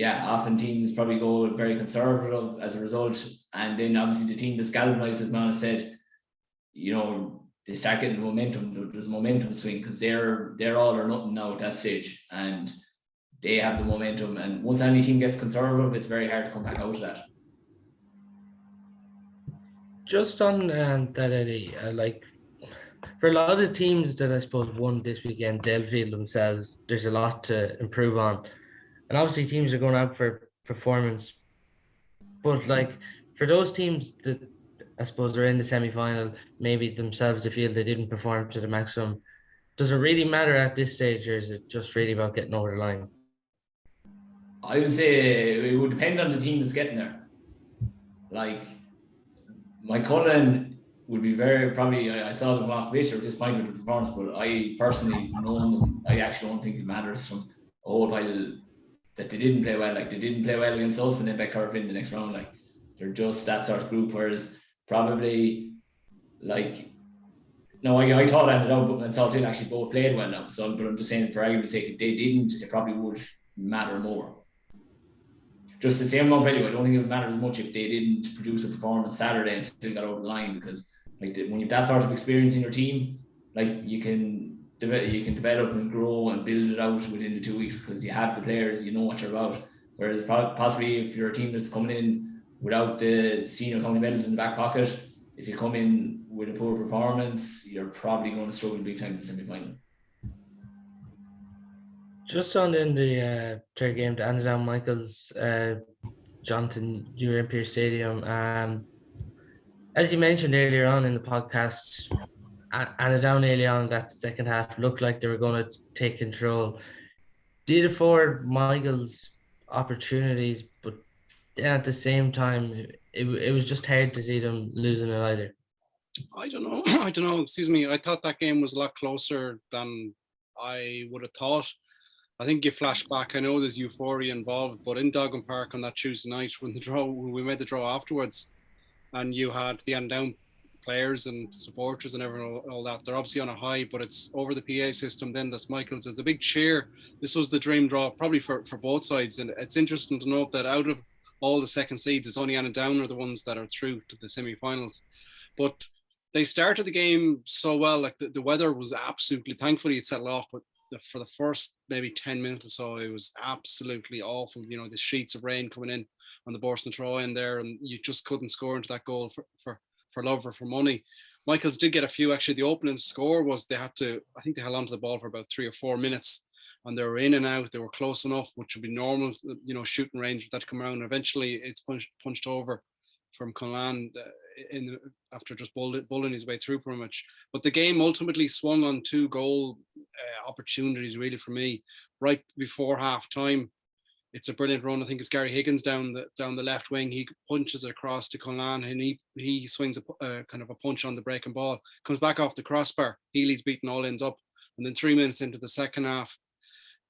often teams probably go very conservative as a result, and then obviously the team that's galvanized, as Mana said, they start getting momentum. There's a momentum swing because they're all or nothing now at that stage, and they have the momentum. And once any team gets conservative, it's very hard to come back out of that. Just on that, Eddie, for a lot of the teams that I suppose won this weekend, they'll feel themselves there's a lot to improve on. And obviously teams are going out for performance. But for those teams that I suppose are in the semi-final, maybe themselves they feel they didn't perform to the maximum, does it really matter at this stage, or is it just really about getting over the line? I would say it would depend on the team that's getting there. My Cullen would be I saw them off the pitch, or disappointed with the performance, but I personally, knowing them, I actually don't think it matters from a whole pile that they didn't play well. They didn't play well against us and then Beckcurve in the next round. They're just that sort of group, whereas probably I thought Anadone and Salt Hill actually both played well now. So, but I'm just saying, for argument's sake, if they didn't, it probably would matter more. Just the same Mountbellew, I don't think it would matter as much if they didn't produce a performance Saturday and still got over the line, because when you have that sort of experience in your team, you can develop and grow and build it out within the 2 weeks, because you have the players, you know what you're about. Whereas possibly if you're a team that's coming in without the senior county medals in the back pocket, if you come in with a poor performance, you're probably going to struggle big time in the semi-final. Just on in the third game, the Annadown Michaels, Jonathan, you were in Pearse Stadium. As you mentioned earlier on in the podcast, Annadown early on that second half looked like they were going to take control. Did afford Michaels opportunities, but then at the same time, it was just hard to see them losing it either. I don't know. Excuse me. I thought that game was a lot closer than I would have thought. I think you flash back. I know there's euphoria involved, but in Doggan Park on that Tuesday night when we made the draw afterwards, and you had the down players and supporters and everyone, all that. They're obviously on a high, but it's over the PA system. Then that's Michael's. There's a big cheer. This was the dream draw, probably for both sides. And it's interesting to note that out of all the second seeds, it's only Down are the ones that are through to the semi-finals. But they started the game so well. Like the weather was absolutely, thankfully it settled off, but for the first maybe 10 minutes or so, it was absolutely awful. You know, the sheets of rain coming in on the Borson Troy in there, and you just couldn't score into that goal for love or for money. Michaels did get a few. Actually, the opening score was I think they held onto the ball for about 3 or 4 minutes, and they were in and out. They were close enough, which would be normal, you know, shooting range that come around. Eventually, it's punched over from Conlan after just bowling his way through pretty much. But the game ultimately swung on 2 goal opportunities really for me right before half time. It's a brilliant run. I think it's Gary Higgins down the left wing. He punches it across to Conlan, and he swings a kind of a punch on the breaking ball. Comes back off the crossbar. Healy's beaten all ends up, and then 3 minutes into the second half,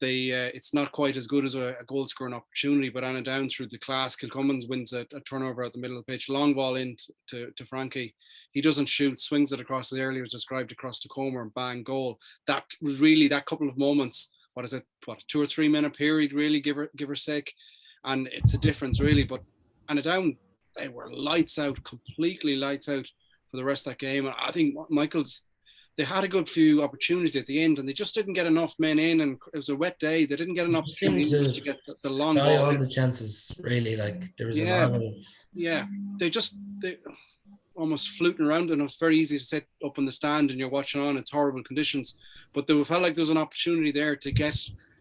it's not quite as good as a goal scoring opportunity, but Down through the class, Kilcummins wins a turnover at the middle of the pitch, long ball in to Frankie. He doesn't shoot, swings it across the earlier described across to Comer, and bang, goal. That was really that couple of moments. What is it? 2 or 3 minute period, really, give or sake, and it's a difference really. But Down, they were lights out, completely lights out for the rest of that game. And I think Michaels, they had a good few opportunities at the end, and they just didn't get enough men in. And it was a wet day; they didn't get enough opportunities to get the long ball. All the chances, really. Like there was a lot of. Yeah, they almost fluting around, and it was very easy to sit up in the stand and you're watching on. It's horrible conditions, but they felt like there was an opportunity there to get,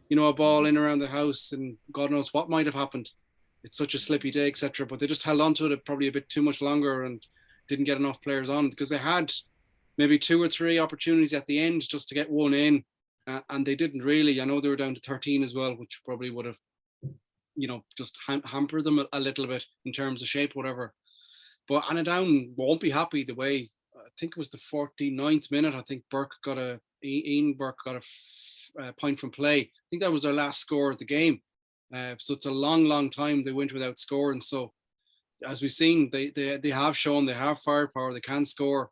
you know, a ball in around the house, and God knows what might have happened. It's such a slippy day, etc. But they just held on to it probably a bit too much longer and didn't get enough players on, because they had maybe 2 or 3 opportunities at the end just to get one in, and they didn't really. I know they were down to 13 as well, which probably would have, you know, just hampered them a little bit in terms of shape, whatever. But Down won't be happy the way, I think it was the 49th minute. I think Ian Burke got a point from play. I think that was their last score of the game. So it's a long time they went without scoring. So as we've seen, they have shown they have firepower. They can score.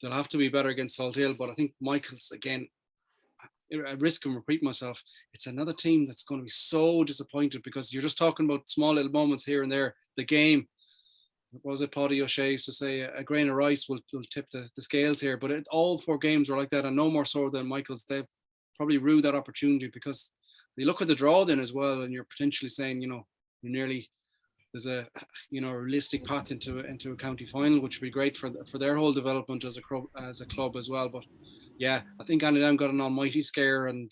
They'll have to be better against Salthill. But I think Michaels, again, at risk of repeating myself, it's another team that's going to be so disappointed, because you're just talking about small little moments here and there. The game, what was it Paddy O'Shea used to say, a grain of rice will tip the scales here. But all 4 games were like that, and no more so than Michaels. They've probably rued that opportunity, because they look at the draw then as well, and you're potentially saying, you know, there's a, you know, realistic path into a county final, which would be great for their whole development as a club as well. But yeah, I think Down got an almighty scare, and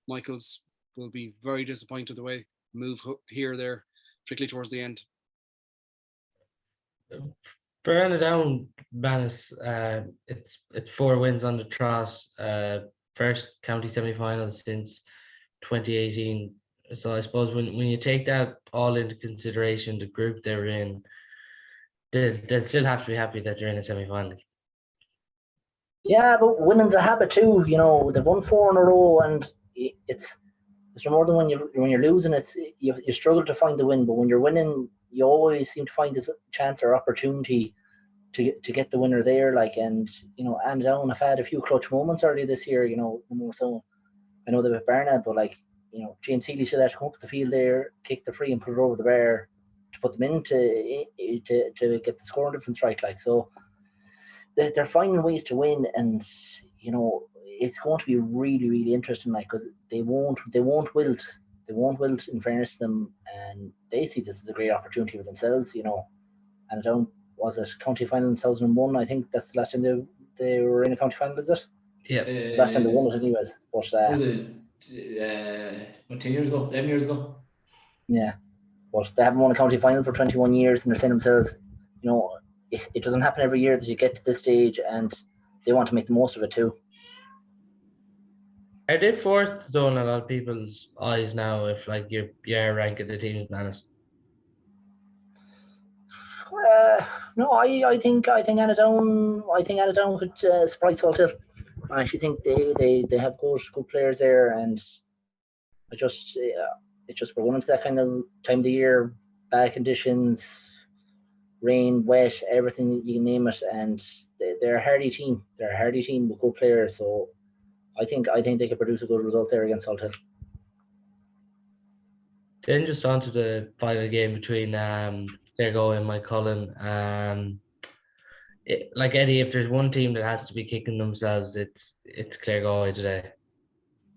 Michaels will be very disappointed the way move here there, particularly towards the end. For Down, Maghnus, it's 4 wins on the trot, first county semi-final since 2018. So I suppose when you take that all into consideration, the group they're in, they'll still have to be happy that they're in a semi-final. Yeah, but winning's a habit too. You know, they've won 4 in a row, and it's more than when you're losing. It's you struggle to find the win, but when you're winning, you always seem to find this chance or opportunity to get the winner there. Like, and you know, Down have had a few clutch moments early this year. You know, more so. I know they're with Barnard, but like, you know, James Healy should have to come up the field there, kick the free, and put it over the bar to put them in to get the scoring difference right. Like, so they're finding ways to win, and you know, it's going to be really, really interesting. Like, because they won't wilt. They won't wilt, in fairness to them, and they see this as a great opportunity for themselves. You know, and Down was it county final in 2001. I think that's the last time they were in a county final. Is it? Yeah. Last time they won it, anyways. But was it 10 years ago, 11 years ago? Yeah, but they haven't won a county final for 21 years, and they're saying themselves, you know, it doesn't happen every year that you get to this stage, and they want to make the most of it too. Are they 4th though in a lot of people's eyes now, if like you're ranking the teams, Maghnus? No, I think Down could surprise Salthill. I actually think they have good players there, and It's just we're going into that kind of time of the year, bad conditions, rain, wet, everything you can name it, and they're a hardy team. They're a hardy team with good players. So I think they could produce a good result there against Salthill. Then just on to the final game between Claregalway and Mike Cullen. Like Eddie, if there's one team that has to be kicking themselves, it's Claregalway today.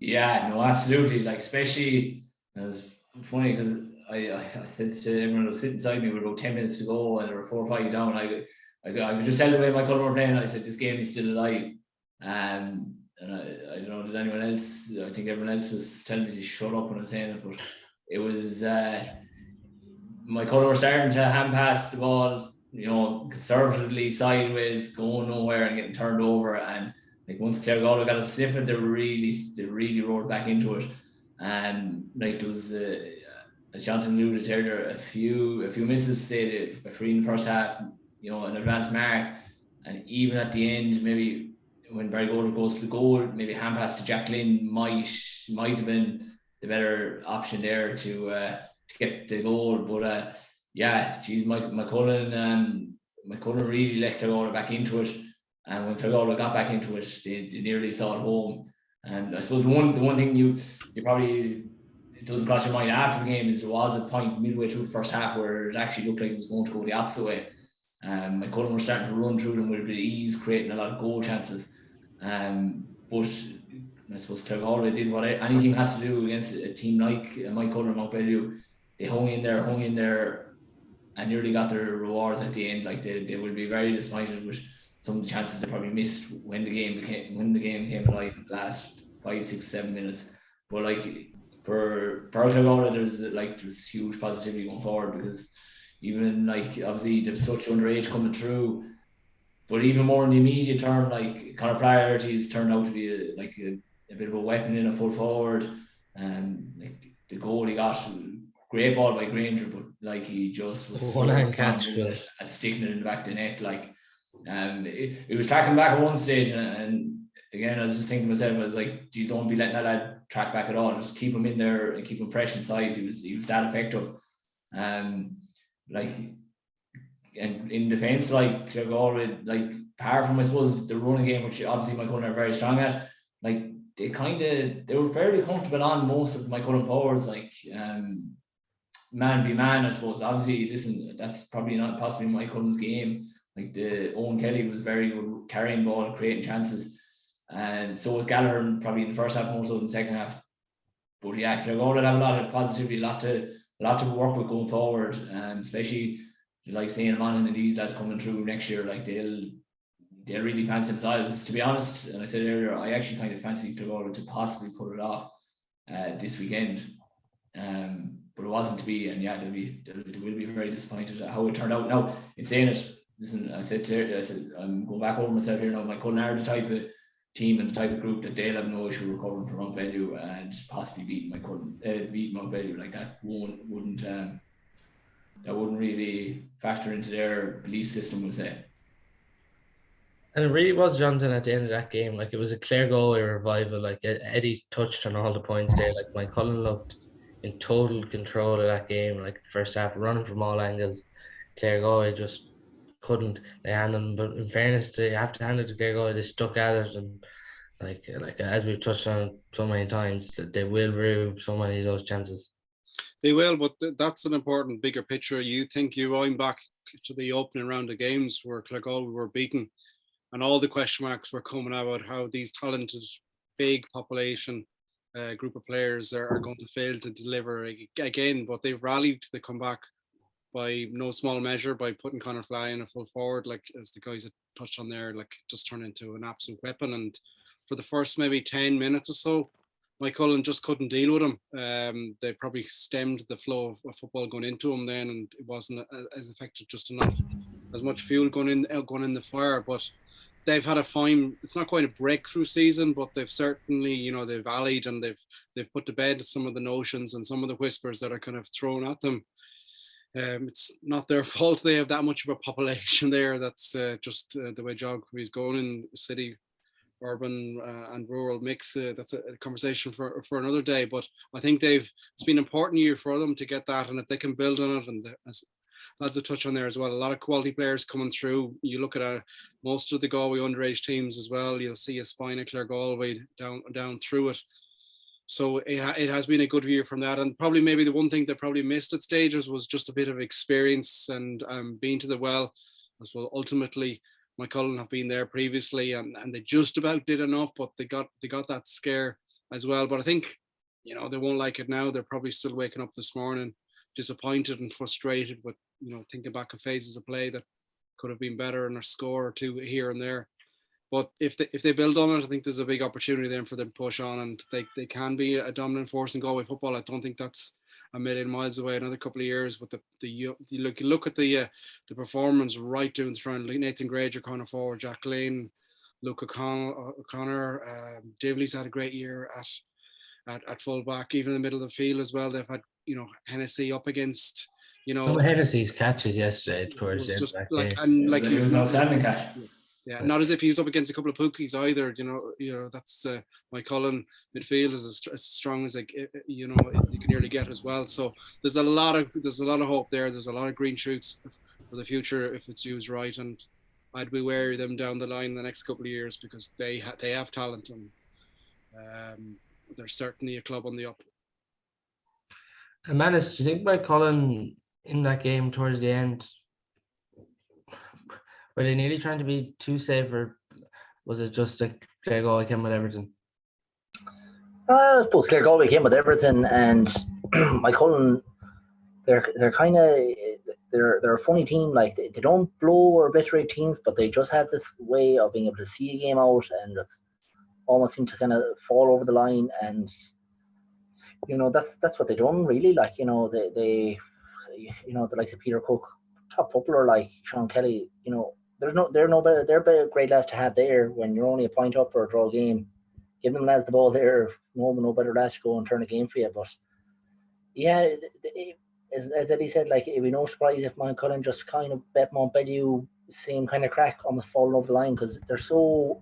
Yeah, no, absolutely. Like, especially, it was funny because I said to everyone who was sitting beside me with about 10 minutes to go and there were 4 or 5 down. I was just telling the way my Cullen were playing. I said, this game is still alive. And I don't know, did anyone else? I think everyone else was telling me to shut up when I was saying it, but it was my Cullen were starting to hand pass the ball, conservatively sideways, going nowhere and getting turned over. And like once Claregalway got a sniff it, they really roared back into it. And like there was, as Jonathan alluded to earlier, a few misses, say a free in the first half, an advanced mark, and even at the end, maybe when Barry Golder goes to the goal, maybe hand pass to Jack Lynn might have been the better option there to get the goal. But McCullen really let Claregalway back into it, and when Claregalway got back into it, they nearly saw it home. And I suppose the one thing you probably, it doesn't cross your mind after the game, is there was a point midway through the first half where it actually looked like it was going to go the opposite way. McCullen were starting to run through them with a bit of ease, creating a lot of goal chances. But I suppose Claregalway did what anything has to do against a team like Mike Cullen and Mountbellew. They hung in there, and nearly got their rewards at the end. Like they will be very disappointed with some of the chances they probably missed when the game came alive in the last 5, 6, 7 minutes. But like for Claregalway, there's huge positivity going forward, because even like obviously there's such underage coming through, but even more in the immediate term, like Conor Flaherty has turned out to be a bit of a weapon in a full forward. Like the goal he got, great ball by Granger, but like he just was so at sticking it in the back of the net. Like it was tracking back at one stage, and again I was just thinking to myself, I was like, geez, don't be letting that lad track back at all. Just keep him in there and keep him fresh inside. He was that effective. And in defence, like Claregalway, like apart from I suppose the running game, which obviously Mike Cullen are very strong at, like they were fairly comfortable on most of Mike Cullen forwards, like man v man, I suppose. Obviously, listen, that's probably not possibly Mike Cullen's game. Like Owen Kelly was very good carrying ball, creating chances, and so was Gallagher probably in the first half more so than the second half. But yeah, Claregalway have a lot of positivity, a lot to work with going forward, and especially like saying Monaghan and these lads coming through next year, like they'll really fancy themselves. To be honest, and I said earlier, I actually kind of fancy Claregalway to possibly pull it off this weekend. But it wasn't to be, and yeah, they will be very disappointed at how it turned out. Now, in saying it, listen, I said I'm going back over myself here now. Mike Cullen are the type of team and the type of group that they'll have no issue recovering from Mountbellew and possibly beating Mountbellew. Like that wouldn't really factor into their belief system, we'll say. And it really was, Jonathan, at the end of that game. Like it was a Claregalway revival. Like Eddie touched on all the points there. Like Mike Cullen looked in total control of that game. Like the first half, running from all angles. Claregalway just couldn't handle them. But in fairness, you have to hand it to Claregalway. They stuck at it, and like as we've touched on so many times, that they will rue so many of those chances. They will, but that's an important bigger picture. I'm back to the opening round of games where Claregalway were beaten, and all the question marks were coming out about how these talented, big population group of players are going to fail to deliver again. But they've rallied to come back by no small measure by putting Conor Fly in a full forward, like as the guys that touched on there, like just turned into an absolute weapon. And for the first maybe 10 minutes or so, Mike Cullen just couldn't deal with him. They probably stemmed the flow of football going into him then, and it wasn't as effective, just enough, as much fuel going in the fire. But they've had a fine, it's not quite a breakthrough season, but they've certainly, they've allied and they've put to bed some of the notions and some of the whispers that are kind of thrown at them. It's not their fault they have that much of a population there. That's just the way geography is going in the city urban and rural mix. That's a conversation for another day. But I think it's been an important year for them to get that, and if they can build on it, and as lads will touch on there as well, a lot of quality players coming through. You look at most of the Galway underage teams as well. You'll see a spine of Clare Galway down through it. So it has been a good year from that, and probably maybe the one thing that probably missed at stages was just a bit of experience and being to the well. As well, ultimately, Moycullen have been there previously, and they just about did enough, but they got that scare as well. But I think they won't like it now. They're probably still waking up this morning disappointed and frustrated with thinking back of phases of play that could have been better and a score or two here and there. But if they build on it, I think there's a big opportunity then for them to push on, and they can be a dominant force in Galway football. I don't think that's a million miles away. Another couple of years, but you look at the performance right down the front. Nathan Granger corner forward, Jack Lane, Luke O'Connor, Divley's had a great year at full back, even in the middle of the field as well. They've had Hennessy up against some of Hennessy's catches yesterday towards the end of that game. It was an outstanding catch. Yeah, not as if he was up against a couple of pookies either. That's Moycullen midfield is as strong as you can nearly get as well. So there's a lot of hope there. There's a lot of green shoots for the future if it's used right, and I'd be wary of them down the line in the next couple of years because they have talent, and they're certainly a club on the up. And Maghnus, do you think Moycullen in that game towards the end, were they nearly trying to be too safe, or was it just a Clare Galway came with everything? I suppose Clare Galway came with everything, and Moycullen, they're kind of they're a funny team. Like they don't blow or obliterate teams, but they just have this way of being able to see a game out, and it's almost seem to kind of fall over the line. And that's what they done really. Like they the likes of Peter Cook, top footballer like Sean Kelly. They're great lads to have there when you're only a point up or a draw game. Give them lads the ball there. No better lads to go and turn a game for you. But yeah, as Eddie said, like it'd be no surprise if Moycullen just kind of bet Mountbellew same kind of crack, almost falling over the line, because they're so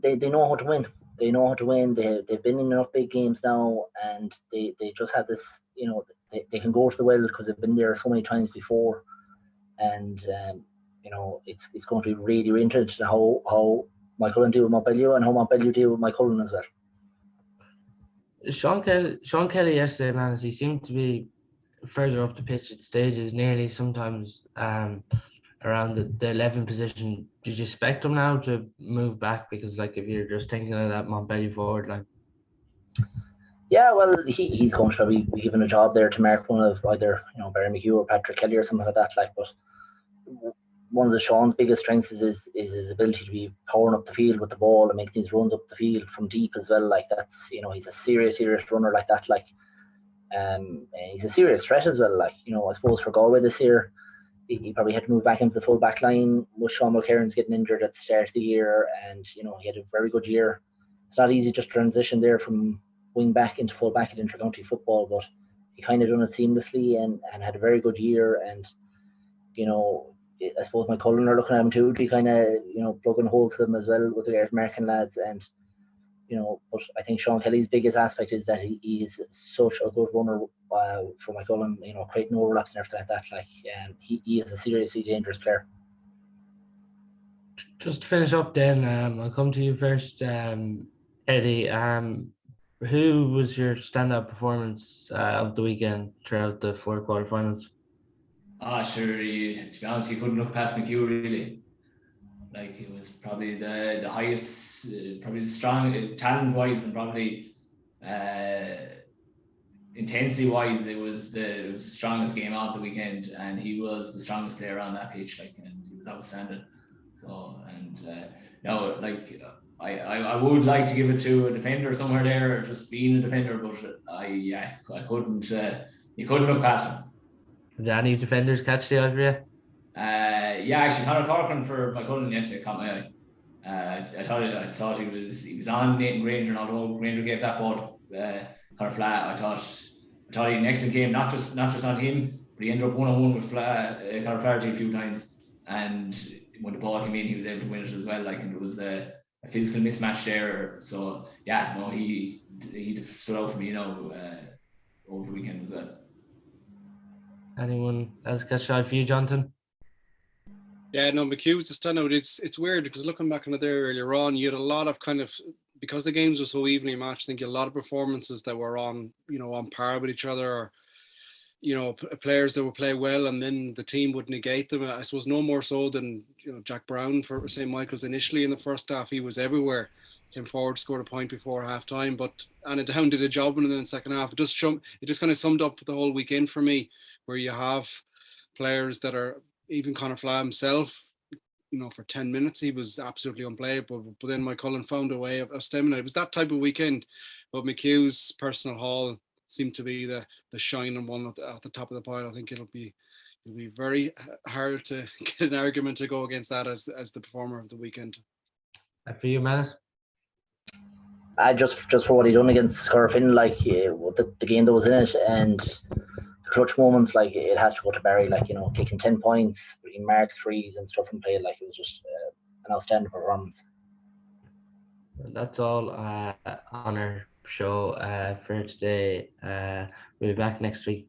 they know how to win. They know how to win. They've been in enough big games now, and they just have this. They can go to the well because they've been there so many times before, and it's going to be really, really interesting how Moycullen deal with Mountbellew and how Mountbellew deal with Moycullen as well. Sean Kelly yesterday, man, he seemed to be further up the pitch at stages, nearly sometimes around the 11 position. Did you expect him now to move back? Because like if you're just thinking of that Mountbellew forward line. Yeah, well, he's going to be given a job there to mark one of either Barry McHugh or Patrick Kelly or something like that. Like, but one of Sean's biggest strengths is his ability to be powering up the field with the ball and make these runs up the field from deep as well. Like that's he's a serious runner like that. Like, and he's a serious threat as well. Like I suppose for Galway this year, he probably had to move back into the full back line with Sean Mulcairn's getting injured at the start of the year, and he had a very good year. It's not easy just transition there from wing back into full back at intercounty football, but he kind of done it seamlessly and had a very good year. And I suppose Moycullen are looking at him too to be kind of plugging holes to them as well with the American lads. And but I think Sean Kelly's biggest aspect is that he is such a good runner for Moycullen, creating overlaps and everything like that. Like he is a seriously dangerous player. Just to finish up then, I'll come to you first, Eddie. Who was your standout performance of the weekend throughout the 4 quarterfinals? Sure. To be honest, you couldn't look past McHugh really. Like it was probably the highest, probably the strong talent wise, and probably intensity wise, it was the strongest game of the weekend, and he was the strongest player on that pitch. Like, and he was outstanding. So, and I would like to give it to a defender somewhere there, or just being a defender, but I couldn't. You couldn't look past him. Did any defenders catch the eye for you? Actually, Conor Corcoran for Moycullen yesterday caught my eye. I thought he was on Nathan Granger, and although Granger gave that ball kind of flat, I thought he had an excellent game. Not just on him, but he ended up 1-on-1 with Conor Flaherty a few times, and when the ball came in, he was able to win it as well. Like, and it was physical mismatch there. So yeah, no, he stood out for me, over the weekend as well. Anyone else catch the eye for you, Jonathan? Yeah, no, McHugh was a standout. It's weird because looking back on it there earlier on, you had a lot of because the games were so evenly matched, I think you had a lot of performances that were on par with each other, or players that would play well and then the team would negate them. I suppose no more so than Jack Brown for St. Michael's initially in the first half. He was everywhere, came forward, scored a point before half time, and it down did a job in the second half. It just kind of summed up the whole weekend for me, where you have players that are, even Conor Flaw himself, for 10 minutes he was absolutely unplayable, but then Mike Cullen found a way of stemming it. It was that type of weekend. But McHugh's personal haul seemed to be the shining one at the top of the pile. I think it'll be very hard to get an argument to go against that as the performer of the weekend. For you, Maghnus? I just for what he done against Scarfin, the game that was in it, and the clutch moments, it has to go to Barry, kicking 10 points, bringing marks, frees and stuff in play. It was just an outstanding performance. That's all on our show for today. We'll be back next week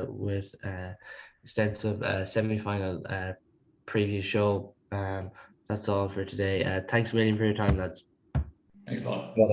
with extensive semi-final preview show. That's all for today. Thanks a million for your time, lads. Thanks, Paul. Well,